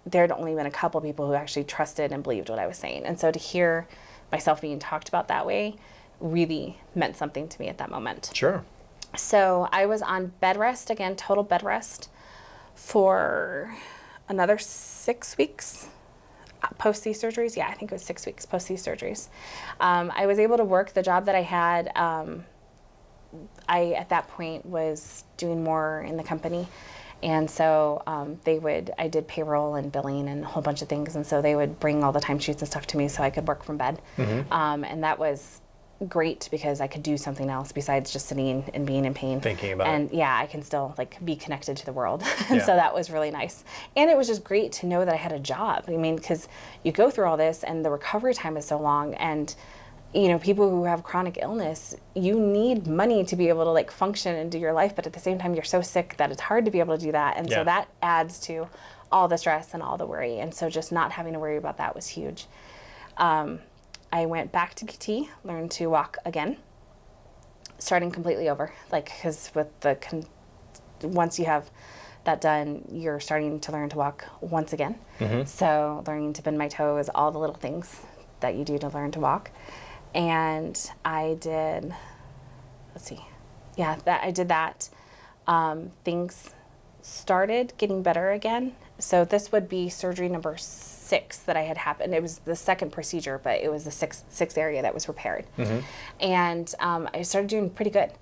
there had only been a couple people who actually trusted and believed what I was saying. And so to hear myself being talked about that way really meant something to me at that moment. Sure. So I was on bed rest, again, total bed rest for another 6 weeks post these surgeries. Yeah, I think it was 6 weeks post these surgeries. I was able to work the job that I had. I, at that point, was doing more in the company. And so I did payroll and billing and a whole bunch of things. And so they would bring all the timesheets and stuff to me so I could work from bed. And that was great because I could do something else besides just sitting and being in pain. Thinking about and it. yeah, I can still like be connected to the world. And so that was really nice. And it was just great to know that I had a job. I mean, because you go through all this and the recovery time is so long, and you know, people who have chronic illness, you need money to be able to like function and do your life, but at the same time you're so sick that it's hard to be able to do that. And so that adds to all the stress and all the worry. And so just not having to worry about that was huge. I went back to PT, learned to walk again, starting completely over. Like, because with once you have that done, you're starting to learn to walk once again. So learning to bend my toes, all the little things that you do to learn to walk. And I did, I did that. Things started getting better again. So this would be surgery number 6 that I had happened. It was the second procedure, but it was the sixth area that was repaired. And I started doing pretty good.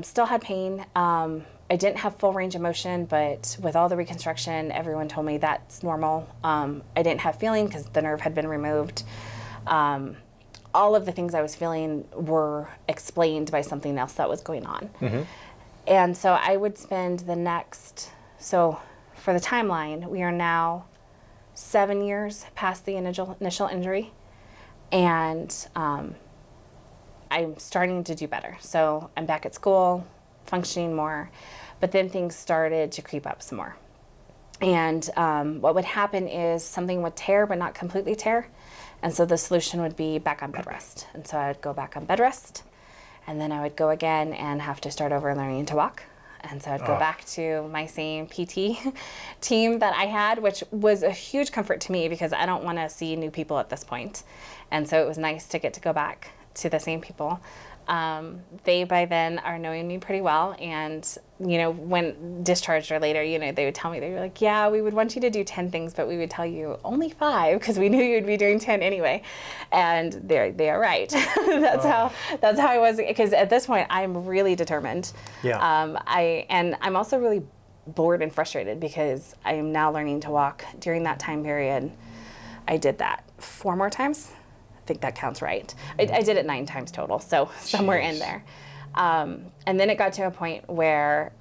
Still had pain. I didn't have full range of motion, but with all the reconstruction, everyone told me that's normal. I didn't have feeling because the nerve had been removed. All of the things I was feeling were explained by something else that was going on. And so I would spend so for the timeline, we are now 7 years past the initial injury, and I'm starting to do better. So I'm back at school, functioning more, but then things started to creep up some more. And what would happen is something would tear, but not completely tear. And so the solution would be back on bed rest. And so I would go back on bed rest, and then I would go again and have to start over learning to walk. And so I'd go back to my same PT team that I had, which was a huge comfort to me because I don't want to see new people at this point. And so it was nice to get to go back to the same people. They by then are knowing me pretty well, and you know, when discharged or later, you know, they would tell me, they were like, yeah, we would want you to do 10 things, but we would tell you only 5 because we knew you would be doing 10 anyway. And they are right. That's how I was, because at this point I'm really determined. I'm also really bored and frustrated because I am now learning to walk. During that time period, I did that 4 more times. I think that counts right. I did it 9 times total, so somewhere in there. And then it got to a point where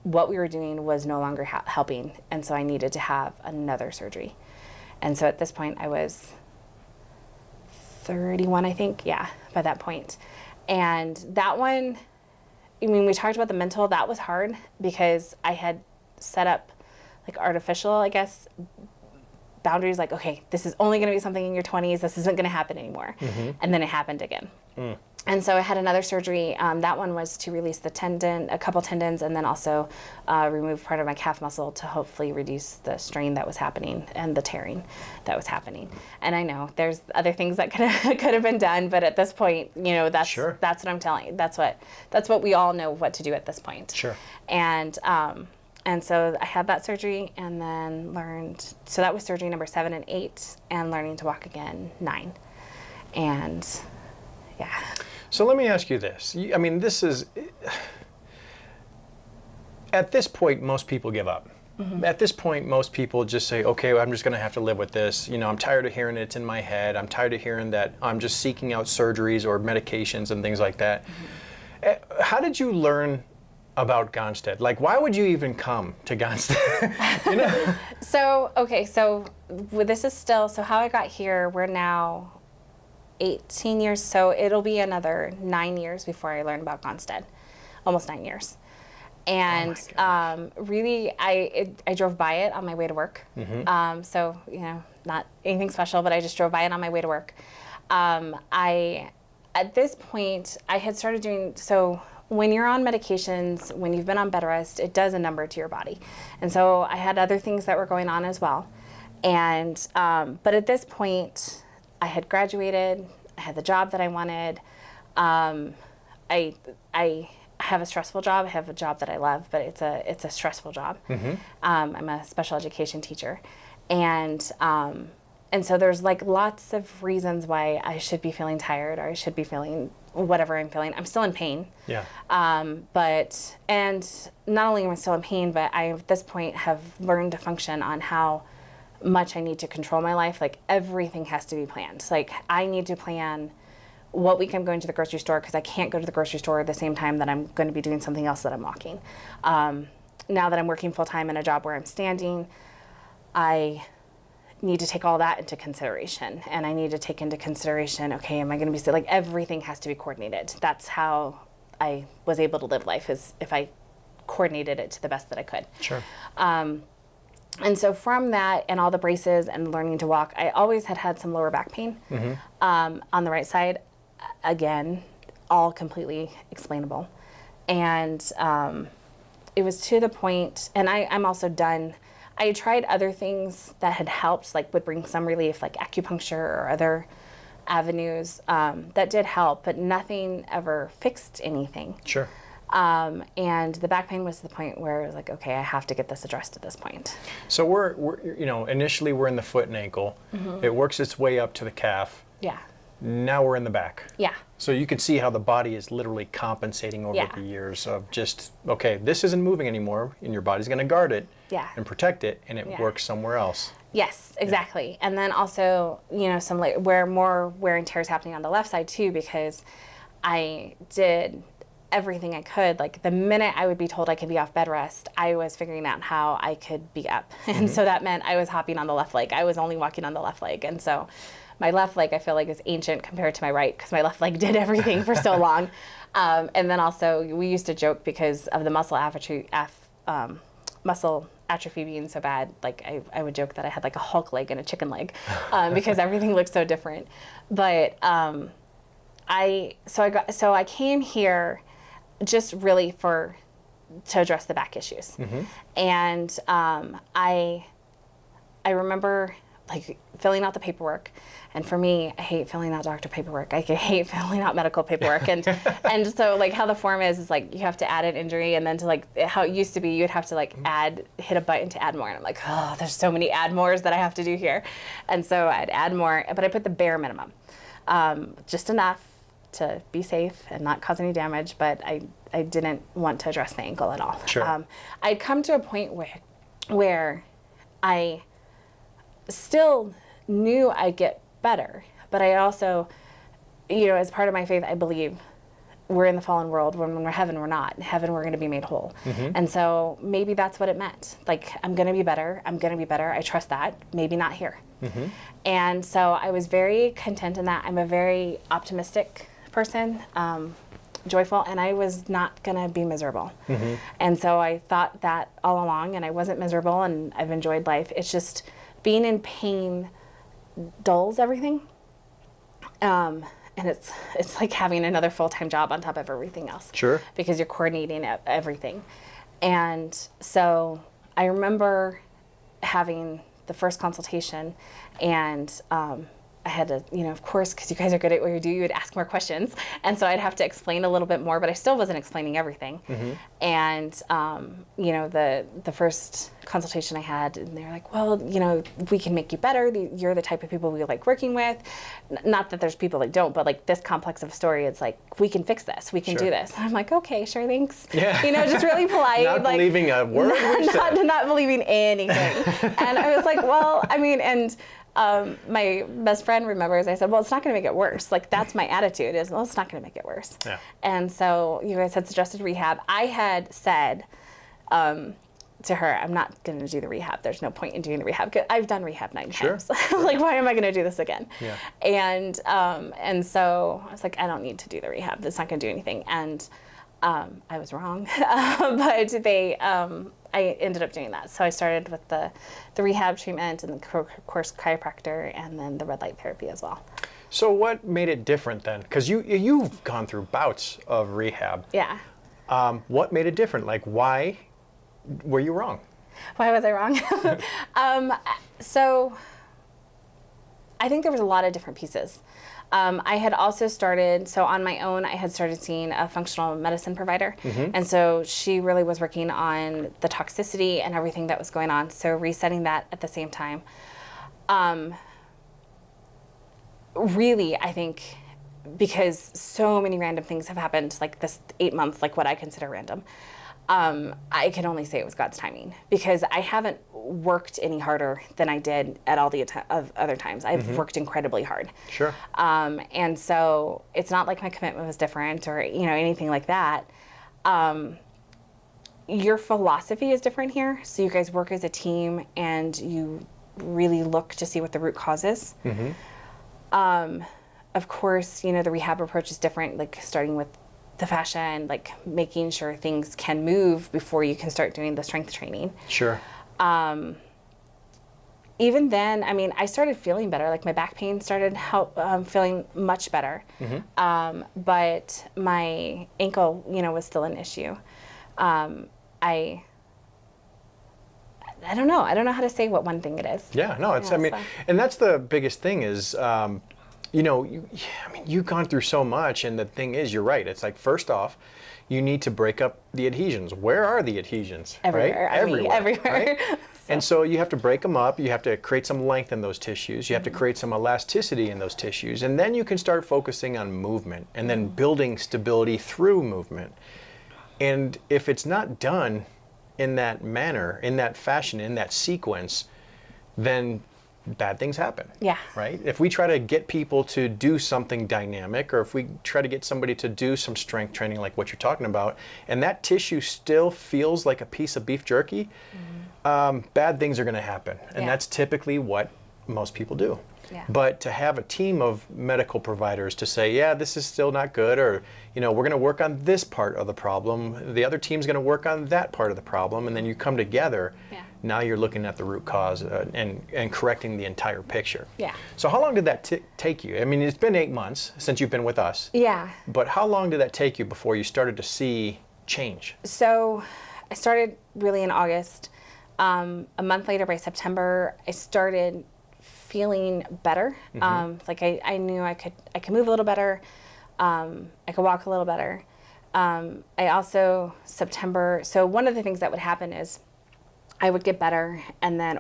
what we were doing was no longer helping, and so I needed to have another surgery. And so at this point, I was 31, I think, by that point. And that one, I mean, we talked about the mental, that was hard because I had set up like artificial, I guess, boundaries, like, okay, this is only going to be something in your 20s. This isn't going to happen anymore. And then it happened again. And so I had another surgery. That one was to release the tendon, a couple tendons, and then also remove part of my calf muscle to hopefully reduce the strain that was happening and the tearing that was happening. And I know there's other things that could have been done, but at this point, that's Sure. that's what I'm telling you. That's what we all know what to do at this point. Sure. And so I had that surgery, and then learned. So that was surgery number 7 and 8, and learning to walk again 9, and yeah. So let me ask you this. I mean, this is, at this point, most people give up. Mm-hmm. At this point, most people just say, okay, well, I'm just going to have to live with this. I'm tired of hearing it's in my head. I'm tired of hearing that I'm just seeking out surgeries or medications and things like that. Mm-hmm. How did you learn about Gonstead? Like, why would you even come to Gonstead? So this is still, so how I got here, we're now 18 years, so it'll be another 9 years before I learned about Gonstead, almost 9 years. And really, I drove by it on my way to work. Mm-hmm. So not anything special, but I just drove by it on my way to work. At this point, I had started doing, so when you're on medications, when you've been on bed rest, it does a number to your body. And so I had other things that were going on as well. And but at this point, I had graduated. I had the job that I wanted. I have a stressful job. I have a job that I love, but it's a stressful job. Mm-hmm. I'm a special education teacher, and so there's like lots of reasons why I should be feeling tired, or I should be feeling whatever I'm feeling. I'm still in pain. Yeah. And not only am I still in pain, but I at this point have learned to function on how much I need to control my life. Like everything has to be planned. Like I need to plan what week I'm going to the grocery store, because I can't go to the grocery store at the same time that I'm going to be doing something else that I'm walking. Now that I'm working full time in a job where I'm standing, I need to take all that into consideration, and I need to take into consideration, okay, am I going to be like everything has to be coordinated. That's how I was able to live life, is if I coordinated it to the best that I could. Sure. And so from that and all the braces and learning to walk, I always had some lower back pain. Mm-hmm. On the right side. Again, all completely explainable. And it was to the point, and I'm also done. I tried other things that had helped, like would bring some relief, like acupuncture or other avenues that did help, but nothing ever fixed anything. Sure. And the back pain was to the point where it was like, okay, I have to get this addressed at this point. So we're initially we're in the foot and ankle. Mm-hmm. It works its way up to the calf. Yeah. Now we're in the back. Yeah. So you can see how the body is literally compensating over the years of just, okay, this isn't moving anymore, and your body's going to guard it and protect it, and it works somewhere else. Yes, exactly. Yeah. And then also, some where more wear and tear is happening on the left side too, because I did everything I could. Like the minute I would be told I could be off bed rest, I was figuring out how I could be up. Mm-hmm. And so that meant I was hopping on the left leg. I was only walking on the left leg. And so my left leg, I feel like, is ancient compared to my right, because my left leg did everything for so long. And then also, we used to joke because of the muscle atrophy being so bad. Like I would joke that I had like a Hulk leg and a chicken leg, because everything looked so different. But I came here just really to address the back issues. Mm-hmm. And I remember like filling out the paperwork. And for me, I hate filling out doctor paperwork. I hate filling out medical paperwork. And so like how the form is like you have to add an injury, and then to like how it used to be, you'd have to like hit a button to add more. And I'm like, oh, there's so many add mores that I have to do here. And so I'd add more, but I put the bare minimum, just enough to be safe and not cause any damage. But I didn't want to address the ankle at all. Sure. I'd come to a point where I still knew I'd get better, but I also, as part of my faith, I believe we're in the fallen world. When we're in heaven, we're not. In heaven, we're going to be made whole. Mm-hmm. And so maybe that's what it meant. Like, I'm going to be better. I'm going to be better. I trust that. Maybe not here. Mm-hmm. And so I was very content in that. I'm a very optimistic person, joyful, and I was not going to be miserable. Mm-hmm. And so I thought that all along, and I wasn't miserable, and I've enjoyed life. It's just being in pain dulls everything. And and it's like having another full-time job on top of everything else. Sure. Because you're coordinating everything. And so I remember having the first consultation, and I had to, of course, because you guys are good at what you do, you would ask more questions. And so I'd have to explain a little bit more, but I still wasn't explaining everything. And, the first consultation I had, and they were like, well, we can make you better. You're the type of people we like working with. Not that there's people that don't, but like this complex of a story, it's like, we can fix this. We can do this. And I'm like, okay, sure, thanks. Yeah. Just really polite. Not believing a word we said. Not believing anything. And I was like, well, my best friend remembers, I said, well, it's not going to make it worse. Like, that's my attitude is, well, it's not going to make it worse. Yeah. And so you guys had suggested rehab. I had said to her, I'm not going to do the rehab. There's no point in doing the rehab. 'Cause I've done rehab 9 times. Like, why am I going to do this again? Yeah. And so I was like, I don't need to do the rehab. That's not going to do anything. And I was wrong. But I ended up doing that. So I started with the rehab treatment and the course chiropractor, and then the red light therapy as well. So what made it different then? Because you've gone through bouts of rehab. Yeah. What made it different? Like, why were you wrong? Why was I wrong? So I think there was a lot of different pieces. I had also started, so on my own, I had started seeing a functional medicine provider. And so she really was working on the toxicity and everything that was going on. So resetting that at the same time. Really, I think, because so many random things have happened, like this 8 months, like what I consider random. I can only say it was God's timing, because I haven't worked any harder than I did at all the other times. I've worked incredibly hard. Sure. And so it's not like my commitment was different or, anything like that. Your philosophy is different here. So you guys work as a team and you really look to see what the root cause is. Of course, the rehab approach is different, like starting with the fascia and like making sure things can move before you can start doing the strength training. Sure. Even then, I started feeling better. Like my back pain started feeling much better. But my ankle, was still an issue. I don't know. I don't know how to say what one thing it is. Yeah, no, it's, and that's the biggest thing is, you've gone through so much, and the thing is, you're right. It's like, first off, you need to break up the adhesions. Where are the adhesions? Everywhere. Right? Everywhere. Right? And so you have to break them up. You have to create some length in those tissues. You have to create some elasticity in those tissues. And then you can start focusing on movement and then building stability through movement. And if it's not done in that manner, in that fashion, in that sequence, then bad things happen. Yeah. Right? If we try to get people to do something dynamic, or if we try to get somebody to do some strength training like what you're talking about, and that tissue still feels like a piece of beef jerky, bad things are going to happen. And that's typically what most people do. Yeah. But to have a team of medical providers to say, yeah, this is still not good, or, we're going to work on this part of the problem, the other team's going to work on that part of the problem, and then you come together. Yeah. Now you're looking at the root cause and correcting the entire picture. Yeah. So how long did that take you? It's been 8 months since you've been with us. Yeah. But how long did that take you before you started to see change? So I started really in August. A month later, by September, I started feeling better. Like I knew I could move a little better. I could walk a little better. I also, September, so one of the things that would happen is I would get better, and then,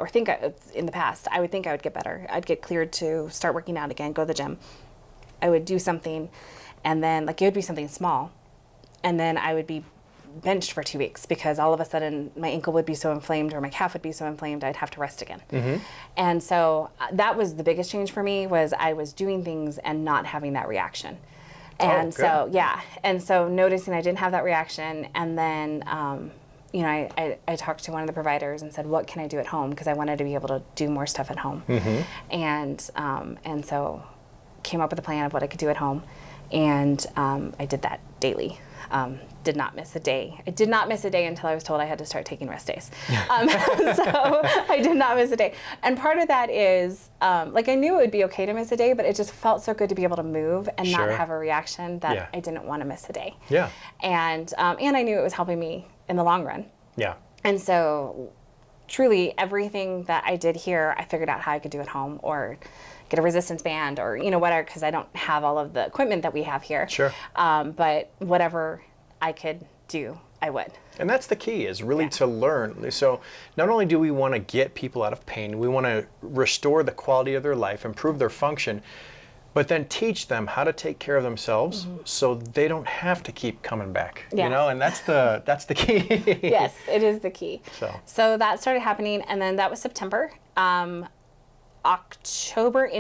in the past, I would think I would get better. I'd get cleared to start working out again, go to the gym. I would do something, and then, it would be something small, and then I would be benched for 2 weeks because all of a sudden my ankle would be so inflamed or my calf would be so inflamed I'd have to rest again. And so that was the biggest change for me, was I was doing things and not having that reaction. And so noticing I didn't have that reaction, and then I talked to one of the providers and said, what can I do at home? Because I wanted to be able to do more stuff at home. And so came up with a plan of what I could do at home. And I did that daily. Did not miss a day. I did not miss a day until I was told I had to start taking rest days. So I did not miss a day. And part of that is, like I knew it would be okay to miss a day, but it just felt so good to be able to move and Sure. not have a reaction that Yeah. I didn't want to miss a day. Yeah. And I knew it was helping me in the long run. Yeah. And so truly everything that I did here, I figured out how I could do at home or get a resistance band or, whatever, because I don't have all of the equipment that we have here. Sure. But whatever I could do, I would. And that's the key, is really Yeah. to learn. So not only do we want to get people out of pain, we want to restore the quality of their life, improve their function, but then teach them how to take care of themselves so they don't have to keep coming back. Yes. And that's the key. Yes, it is the key. So that started happening, and then that was September. End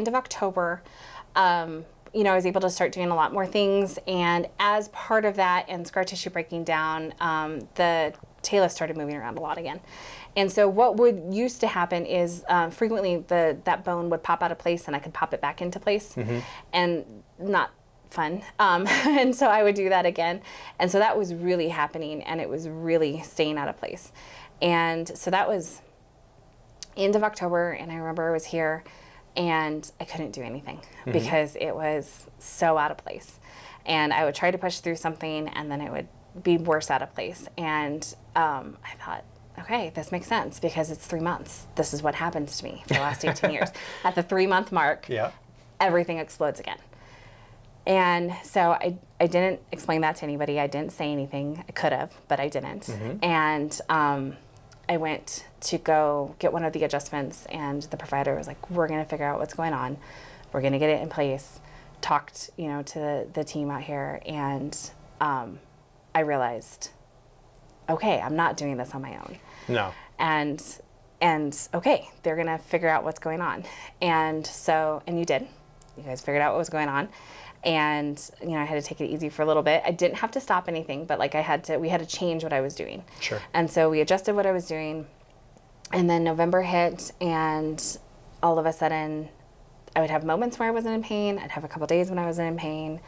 of October, I was able to start doing a lot more things. And as part of that and scar tissue breaking down, the talus started moving around a lot again. And so what would used to happen is frequently that bone would pop out of place and I could pop it back into place. And not fun. And so I would do that again. And so that was really happening and it was really staying out of place. And so that was end of October, and I remember I was here and I couldn't do anything because it was so out of place. And I would try to push through something and then it would be worse out of place. And I thought, okay, this makes sense because it's 3 months. This is what happens to me for the last 18 years. At the 3-month mark, everything explodes again. And so I didn't explain that to anybody. I didn't say anything. I could have, but I didn't. And I went to go get one of the adjustments, and the provider was like, we're going to figure out what's going on. We're going to get it in place. Talked, to the team out here, and I realized, okay, I'm not doing this on my own. No. And okay, they're going to figure out what's going on. And so, and you did. You guys figured out what was going on. And, I had to take it easy for a little bit. I didn't have to stop anything, but we had to change what I was doing. Sure. And so we adjusted what I was doing. And then November hit, and all of a sudden I would have moments where I wasn't in pain. I'd have a couple days when I wasn't in pain.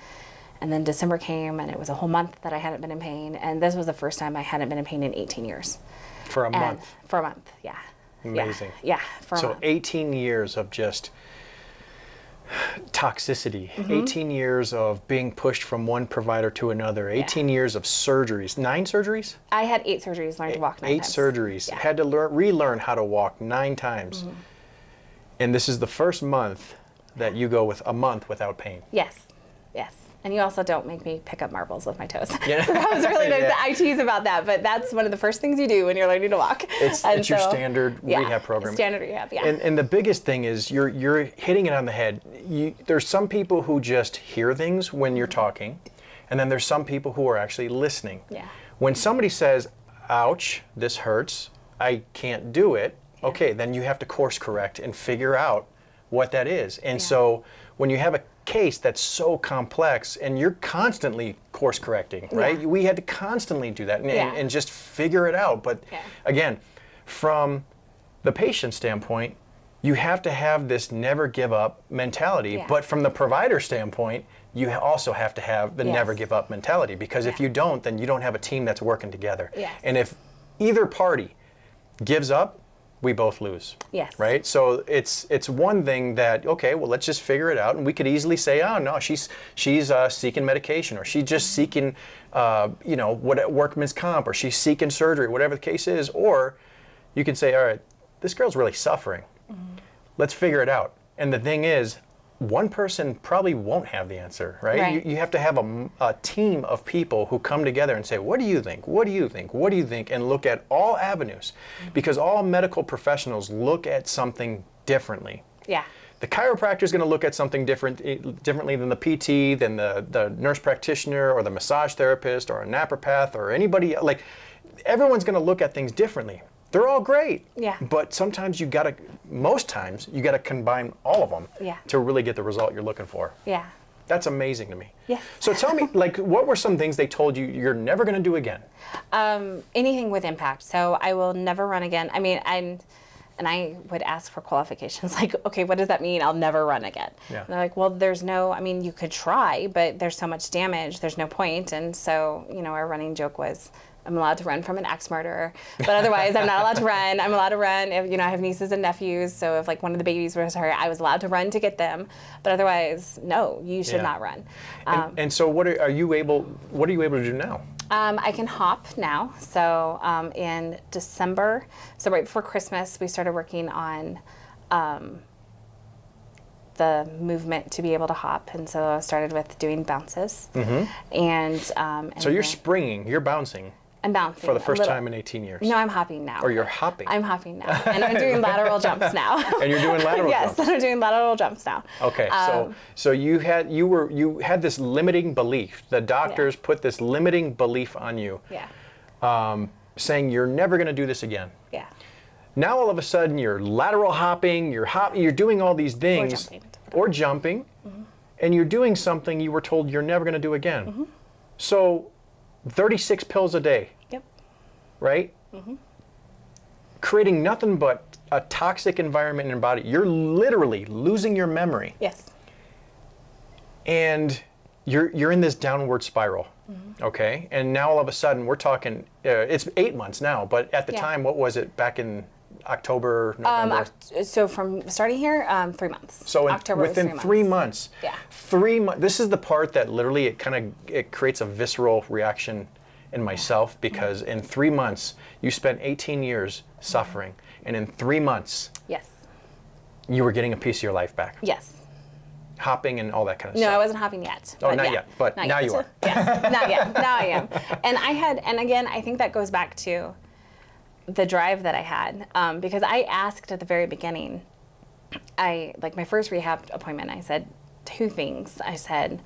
And then December came, and it was a whole month that I hadn't been in pain. And this was the first time I hadn't been in pain in 18 years. For a month. For a month, yeah. Amazing. Yeah, for a month. So 18 years of just toxicity, 18 years of being pushed from one provider to another, 18 years of surgeries, 9 surgeries? I had 8 surgeries, learned to walk 9 8 times. surgeries, Yeah. had to relearn how to walk 9 times. And this is the first month that you go with a month without pain. Yes. And you also don't make me pick up marbles with my toes. Yeah. So that was really nice. I tease about that, but that's one of the first things you do when you're learning to walk. It's your standard rehab program. Standard rehab, yeah. And the biggest thing is you're hitting it on the head. There's some people who just hear things when you're talking, and then there's some people who are actually listening. Yeah. When somebody says, ouch, this hurts, I can't do it, okay, then you have to course correct and figure out what that is. And so when you have a case that's so complex and you're constantly course correcting, right? We had to constantly do that and just figure it out. But again, from the patient standpoint, you have to have this never give up mentality. But from the provider standpoint, you also have to have the never give up mentality, because if you don't, then you don't have a team that's working together. And if either party gives up, we both lose. Yes. Right? So it's one thing that, okay, well, let's just figure it out. And we could easily say, oh, no, she's seeking medication, or she's just seeking, workman's comp, or she's seeking surgery, whatever the case is. Or you could say, all right, this girl's really suffering. Let's figure it out. And the thing is, one person probably won't have the answer, right? You have to have a team of people who come together and say, what do you think? What do you think? What do you think? And look at all avenues, because all medical professionals look at something differently. Yeah. The chiropractor is going to look at something differently than the PT, than the nurse practitioner, or the massage therapist, or a naturopath, or anybody. Like, everyone's going to look at things differently. They're all great. Yeah. But most times, you gotta combine all of them to really get the result you're looking for. Yeah. That's amazing to me. Yes. So tell me, what were some things they told you you're never gonna do again? Anything with impact. So I will never run again. I mean, And I would ask for qualifications, like, okay, what does that mean? I'll never run again. Yeah. And they're like, well, I mean, you could try, but there's so much damage, there's no point. And so, our running joke was, I'm allowed to run from an axe murderer, but otherwise I'm not allowed to run. I'm allowed to run if, I have nieces and nephews. So if like one of the babies was hurt, I was allowed to run to get them, but otherwise, no, you should not run. And so what are you able to do now? I can hop now. So in December, so right before Christmas, we started working on the movement to be able to hop. And so I started with doing bounces. And So you're springing, you're bouncing. I'm bouncing. For the first time in 18 years. No, I'm hopping now. Or you're hopping. I'm hopping now. And I'm doing lateral jumps now. And you're doing lateral jumps? Yes, I'm doing lateral jumps now. Okay, so you had this limiting belief. The doctors put this limiting belief on you. Yeah. Saying you're never going to do this again. Yeah. Now all of a sudden you're lateral hopping, you're doing all these things. Or jumping. And you're doing something you were told you're never going to do again. So 36 pills a day. Yep. Right? Creating nothing but a toxic environment in your body. You're literally losing your memory. Yes. And you're in this downward spiral. Okay? And now all of a sudden we're talking, it's 8 months now, but at the time, what was it back in October, November? So from starting here, 3 months. So October within 3 months. Yeah. 3 months. This is the part that literally it creates a visceral reaction in myself, because in 3 months you spent 18 years suffering, and in 3 months, yes, you were getting a piece of your life back. Yes. Hopping and all that kind of No, stuff. I wasn't hopping yet. Oh, not yet, but Not now yet. you are. Yes, not yet. Now I am. And again, I think that goes back to the drive that I had, because I asked at the very beginning, my first rehab appointment, I said 2 things. I said,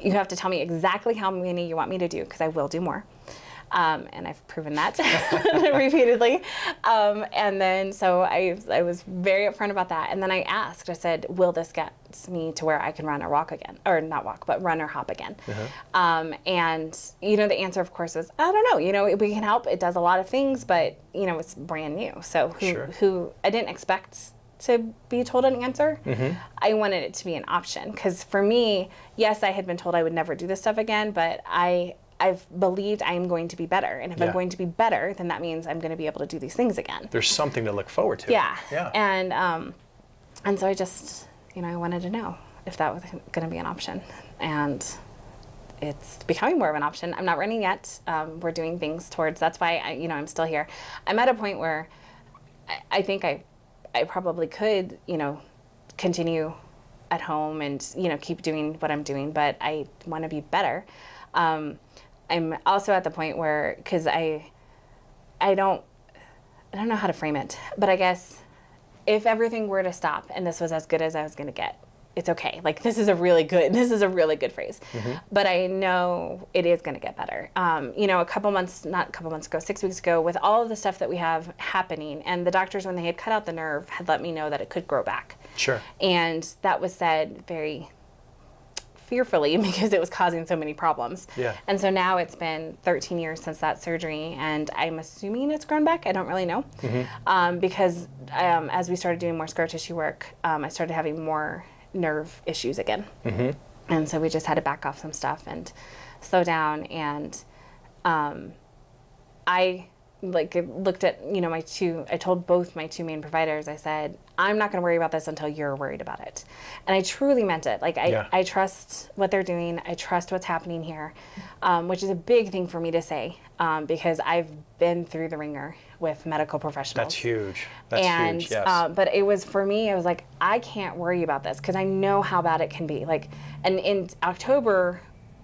you have to tell me exactly how many you want me to do, because I will do more. And I've proven that repeatedly. And then, so I was very upfront about that. And then I asked, I said, will this get me to where I can run or walk again? Or not walk, but run or hop again? And, the answer, of course, was, I don't know. We can help. It does a lot of things, but, it's brand new. So who I didn't expect to be told an answer. I wanted it to be an option. Because for me, yes, I had been told I would never do this stuff again, but I've believed I am going to be better. And if I'm going to be better, then that means I'm going to be able to do these things again. There's something to look forward to. Yeah. Yeah. And so I just, I wanted to know if that was going to be an option. And it's becoming more of an option. I'm not running yet. We're doing things towards, that's why I'm still here. I'm at a point where I think I probably could, continue at home and, keep doing what I'm doing, but I want to be better. I'm also at the point where, because I don't know how to frame it, but I guess if everything were to stop and this was as good as I was going to get, it's okay. Like, this is a really good phrase, but I know it is going to get better. Not a couple months ago, 6 weeks ago, with all of the stuff that we have happening, and the doctors, when they had cut out the nerve, had let me know that it could grow back. Sure. And that was said very fearfully because it was causing so many problems. Yeah. And so now it's been 13 years since that surgery, and I'm assuming it's grown back. I don't really know. Because as we started doing more scar tissue work, I started having more nerve issues again. And so we just had to back off some stuff and slow down. And I looked at, I told both my 2 main providers, I said, I'm not going to worry about this until you're worried about it. And I truly meant it. I trust what they're doing. I trust what's happening here, which is a big thing for me to say, because I've been through the ringer with medical professionals. That's huge. That's huge, yes. But it was, for me, I was like, I can't worry about this because I know how bad it can be. And in October,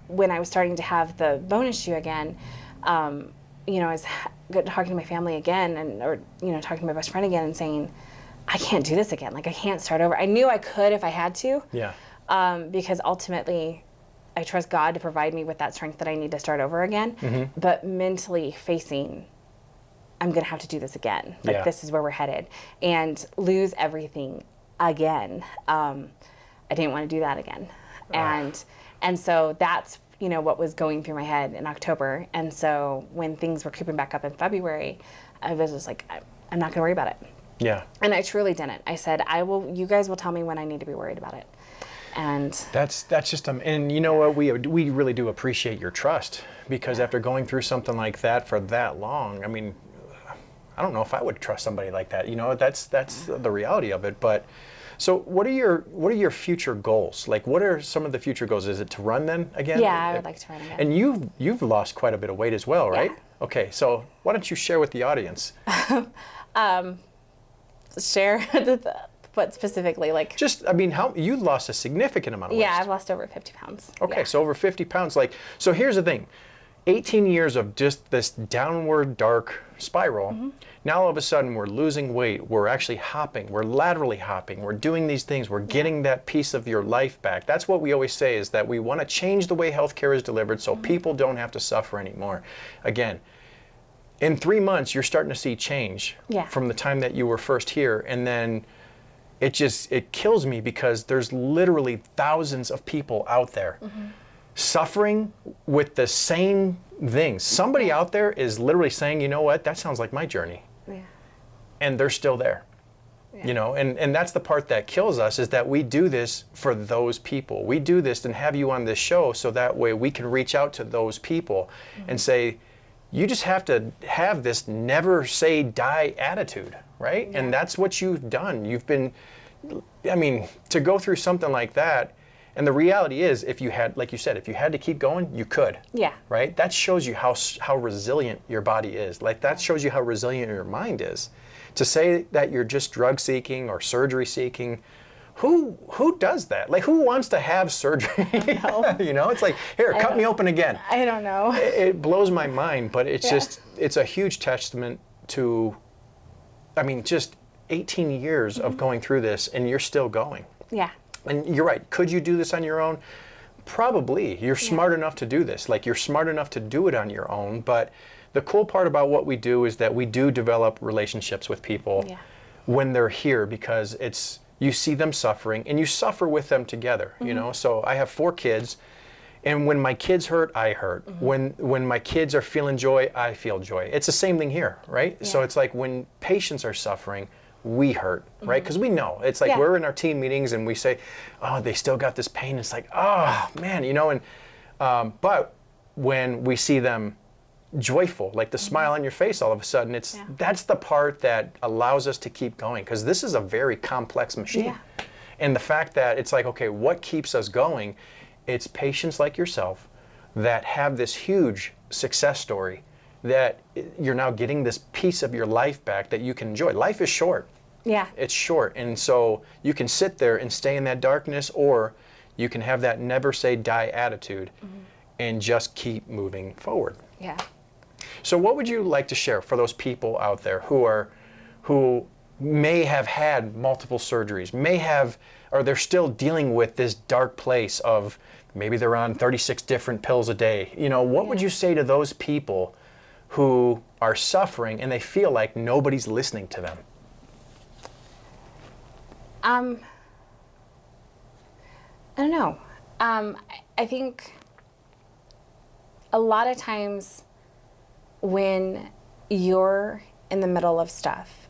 when I was starting to have the bone issue again, I was talking to my family again, or talking to my best friend again and saying, I can't do this again. I can't start over. I knew I could if I had to. Yeah. Because ultimately, I trust God to provide me with that strength that I need to start over again. But mentally facing, I'm going to have to do this again. This is where we're headed. And lose everything again. I didn't want to do that again. And so that's, what was going through my head in October. And so when things were creeping back up in February, I was just like, I'm not going to worry about it. Yeah. And I truly didn't. I said, you guys will tell me when I need to be worried about it. And That's just and you know what, we really do appreciate your trust, because after going through something like that for that long, I mean, I don't know if I would trust somebody like that. You know, that's the reality of it. But so what are your future goals? Like, what are some of the future goals? Is it to run then again? yeah, I would like to run again. And you've lost quite a bit of weight as well, right? Yeah. Okay, so why don't you share with the audience? Share what specifically, like. Just, I mean, how you lost a significant amount of weight. Yeah, I've lost over 50 pounds. Okay, Yeah. so over 50 pounds. Like, so here's the thing. 18 years of just this downward dark spiral. Mm-hmm. Now all of a sudden we're losing weight. We're actually hopping. We're laterally hopping. We're doing these things. We're getting that piece of your life back. That's what we always say, is that we want to change the way healthcare is delivered so people don't have to suffer anymore. Again, in 3 months, you're starting to see change from the time that you were first here. And then it kills me, because there's literally thousands of people out there suffering with the same things. Somebody out there is literally saying, you know what, that sounds like my journey. Yeah. And they're still there. Yeah. You know, and that's the part that kills us, is that we do this for those people. We do this and have you on this show so that way we can reach out to those people and say, you just have to have this never say die attitude, right? Yeah. And that's what you've done. You've been, I mean, to go through something like that. And the reality is, if you had, like you said, if you had to keep going, you could. Yeah. Right? That shows you how resilient your body is. Like, that shows you how resilient your mind is. To say that you're just drug seeking or surgery seeking, who does that? Like, who wants to have surgery? You know, it's like, here, cut me open again. I don't know. It blows my mind, but it's just, it's a huge testament to, I mean, just 18 years of going through this, and you're still going. Yeah. And you're right. Could you do this on your own? Probably. You're smart enough to do this. Like, you're smart enough to do it on your own. But the cool part about what we do is that we do develop relationships with people when they're here, because it's, you see them suffering and you suffer with them together, you know? So I have 4 kids, and when my kids hurt, I hurt. When my kids are feeling joy, I feel joy. It's the same thing here, right? Yeah. So it's like, when patients are suffering, we hurt, right? Because we know. It's like, we're in our team meetings and we say, oh, they still got this pain. It's like, oh, man, you know, and but when we see them joyful, like the smile on your face all of a sudden, it's that's the part that allows us to keep going, because this is a very complex machine. Yeah. And the fact that it's like, okay, what keeps us going? It's patients like yourself that have this huge success story, that you're now getting this piece of your life back that you can enjoy. Life is short. Yeah. It's short. And so you can sit there and stay in that darkness, or you can have that never say die attitude and just keep moving forward. Yeah. So what would you like to share for those people out there who may have had multiple surgeries, or they're still dealing with this dark place of maybe they're on 36 different pills a day? You know, what would you say to those people who are suffering and they feel like nobody's listening to them? I don't know. I think a lot of times when you're in the middle of stuff,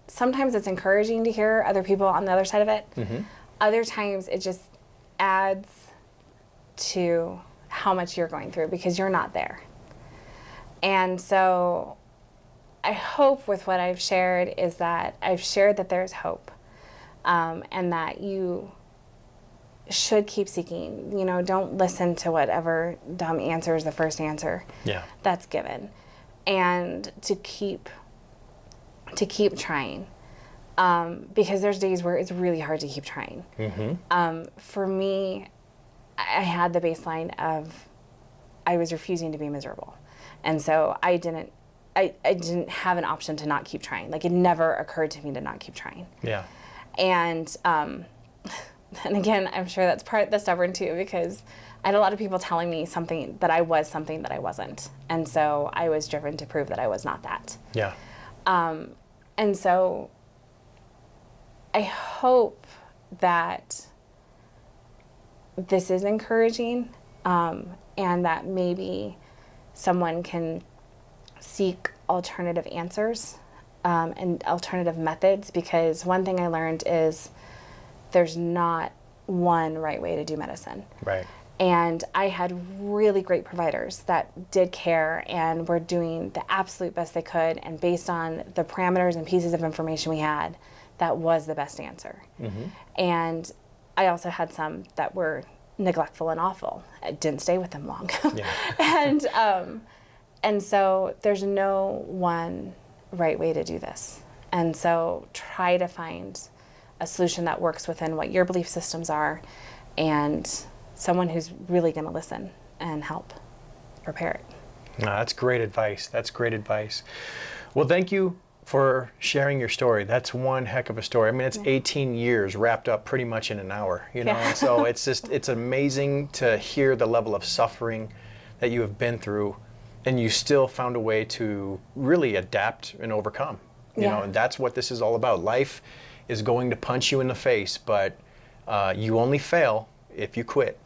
sometimes it's encouraging to hear other people on the other side of it. Other times it just adds to how much you're going through, because you're not there. And so I hope with what I've shared is that I've shared that there's hope, and that you should keep seeking. You know, don't listen to whatever dumb answer is the first answer that's given, and to keep trying, because there's days where it's really hard to keep trying. For me, I had the baseline of I was refusing to be miserable. And so I didn't have an option to not keep trying. Like, it never occurred to me to not keep trying. Yeah. And again, I'm sure that's part of the stubborn too, because I had a lot of people telling me something that I wasn't. And so I was driven to prove that I was not that. Yeah. And so I hope that this is encouraging, and that maybe someone can seek alternative answers, and alternative methods, because one thing I learned is there's not one right way to do medicine. Right. And I had really great providers that did care and were doing the absolute best they could. And based on the parameters and pieces of information we had, that was the best answer. And I also had some that were neglectful and awful. I didn't stay with them long. And so there's no one right way to do this. And so try to find a solution that works within what your belief systems are, and someone who's really going to listen and help repair it. No, that's great advice. That's great advice. Well, thank you for sharing your story. That's one heck of a story. I mean, it's 18 years wrapped up pretty much in an hour, you know? And so it's amazing to hear the level of suffering that you have been through, and you still found a way to really adapt and overcome. You know, and that's what this is all about. Life is going to punch you in the face, but you only fail if you quit.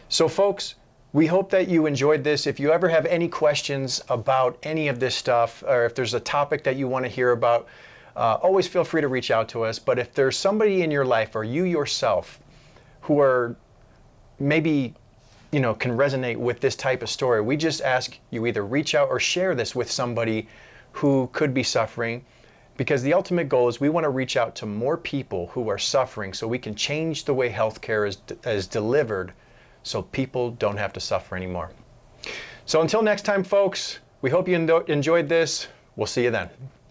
So folks, we hope that you enjoyed this. If you ever have any questions about any of this stuff, or if there's a topic that you want to hear about, always feel free to reach out to us. But if there's somebody in your life, or you yourself, who are maybe, you know, can resonate with this type of story, we just ask you either reach out or share this with somebody who could be suffering, because the ultimate goal is we want to reach out to more people who are suffering so we can change the way healthcare is delivered, so people don't have to suffer anymore. So until next time, folks, we hope you enjoyed this. We'll see you then.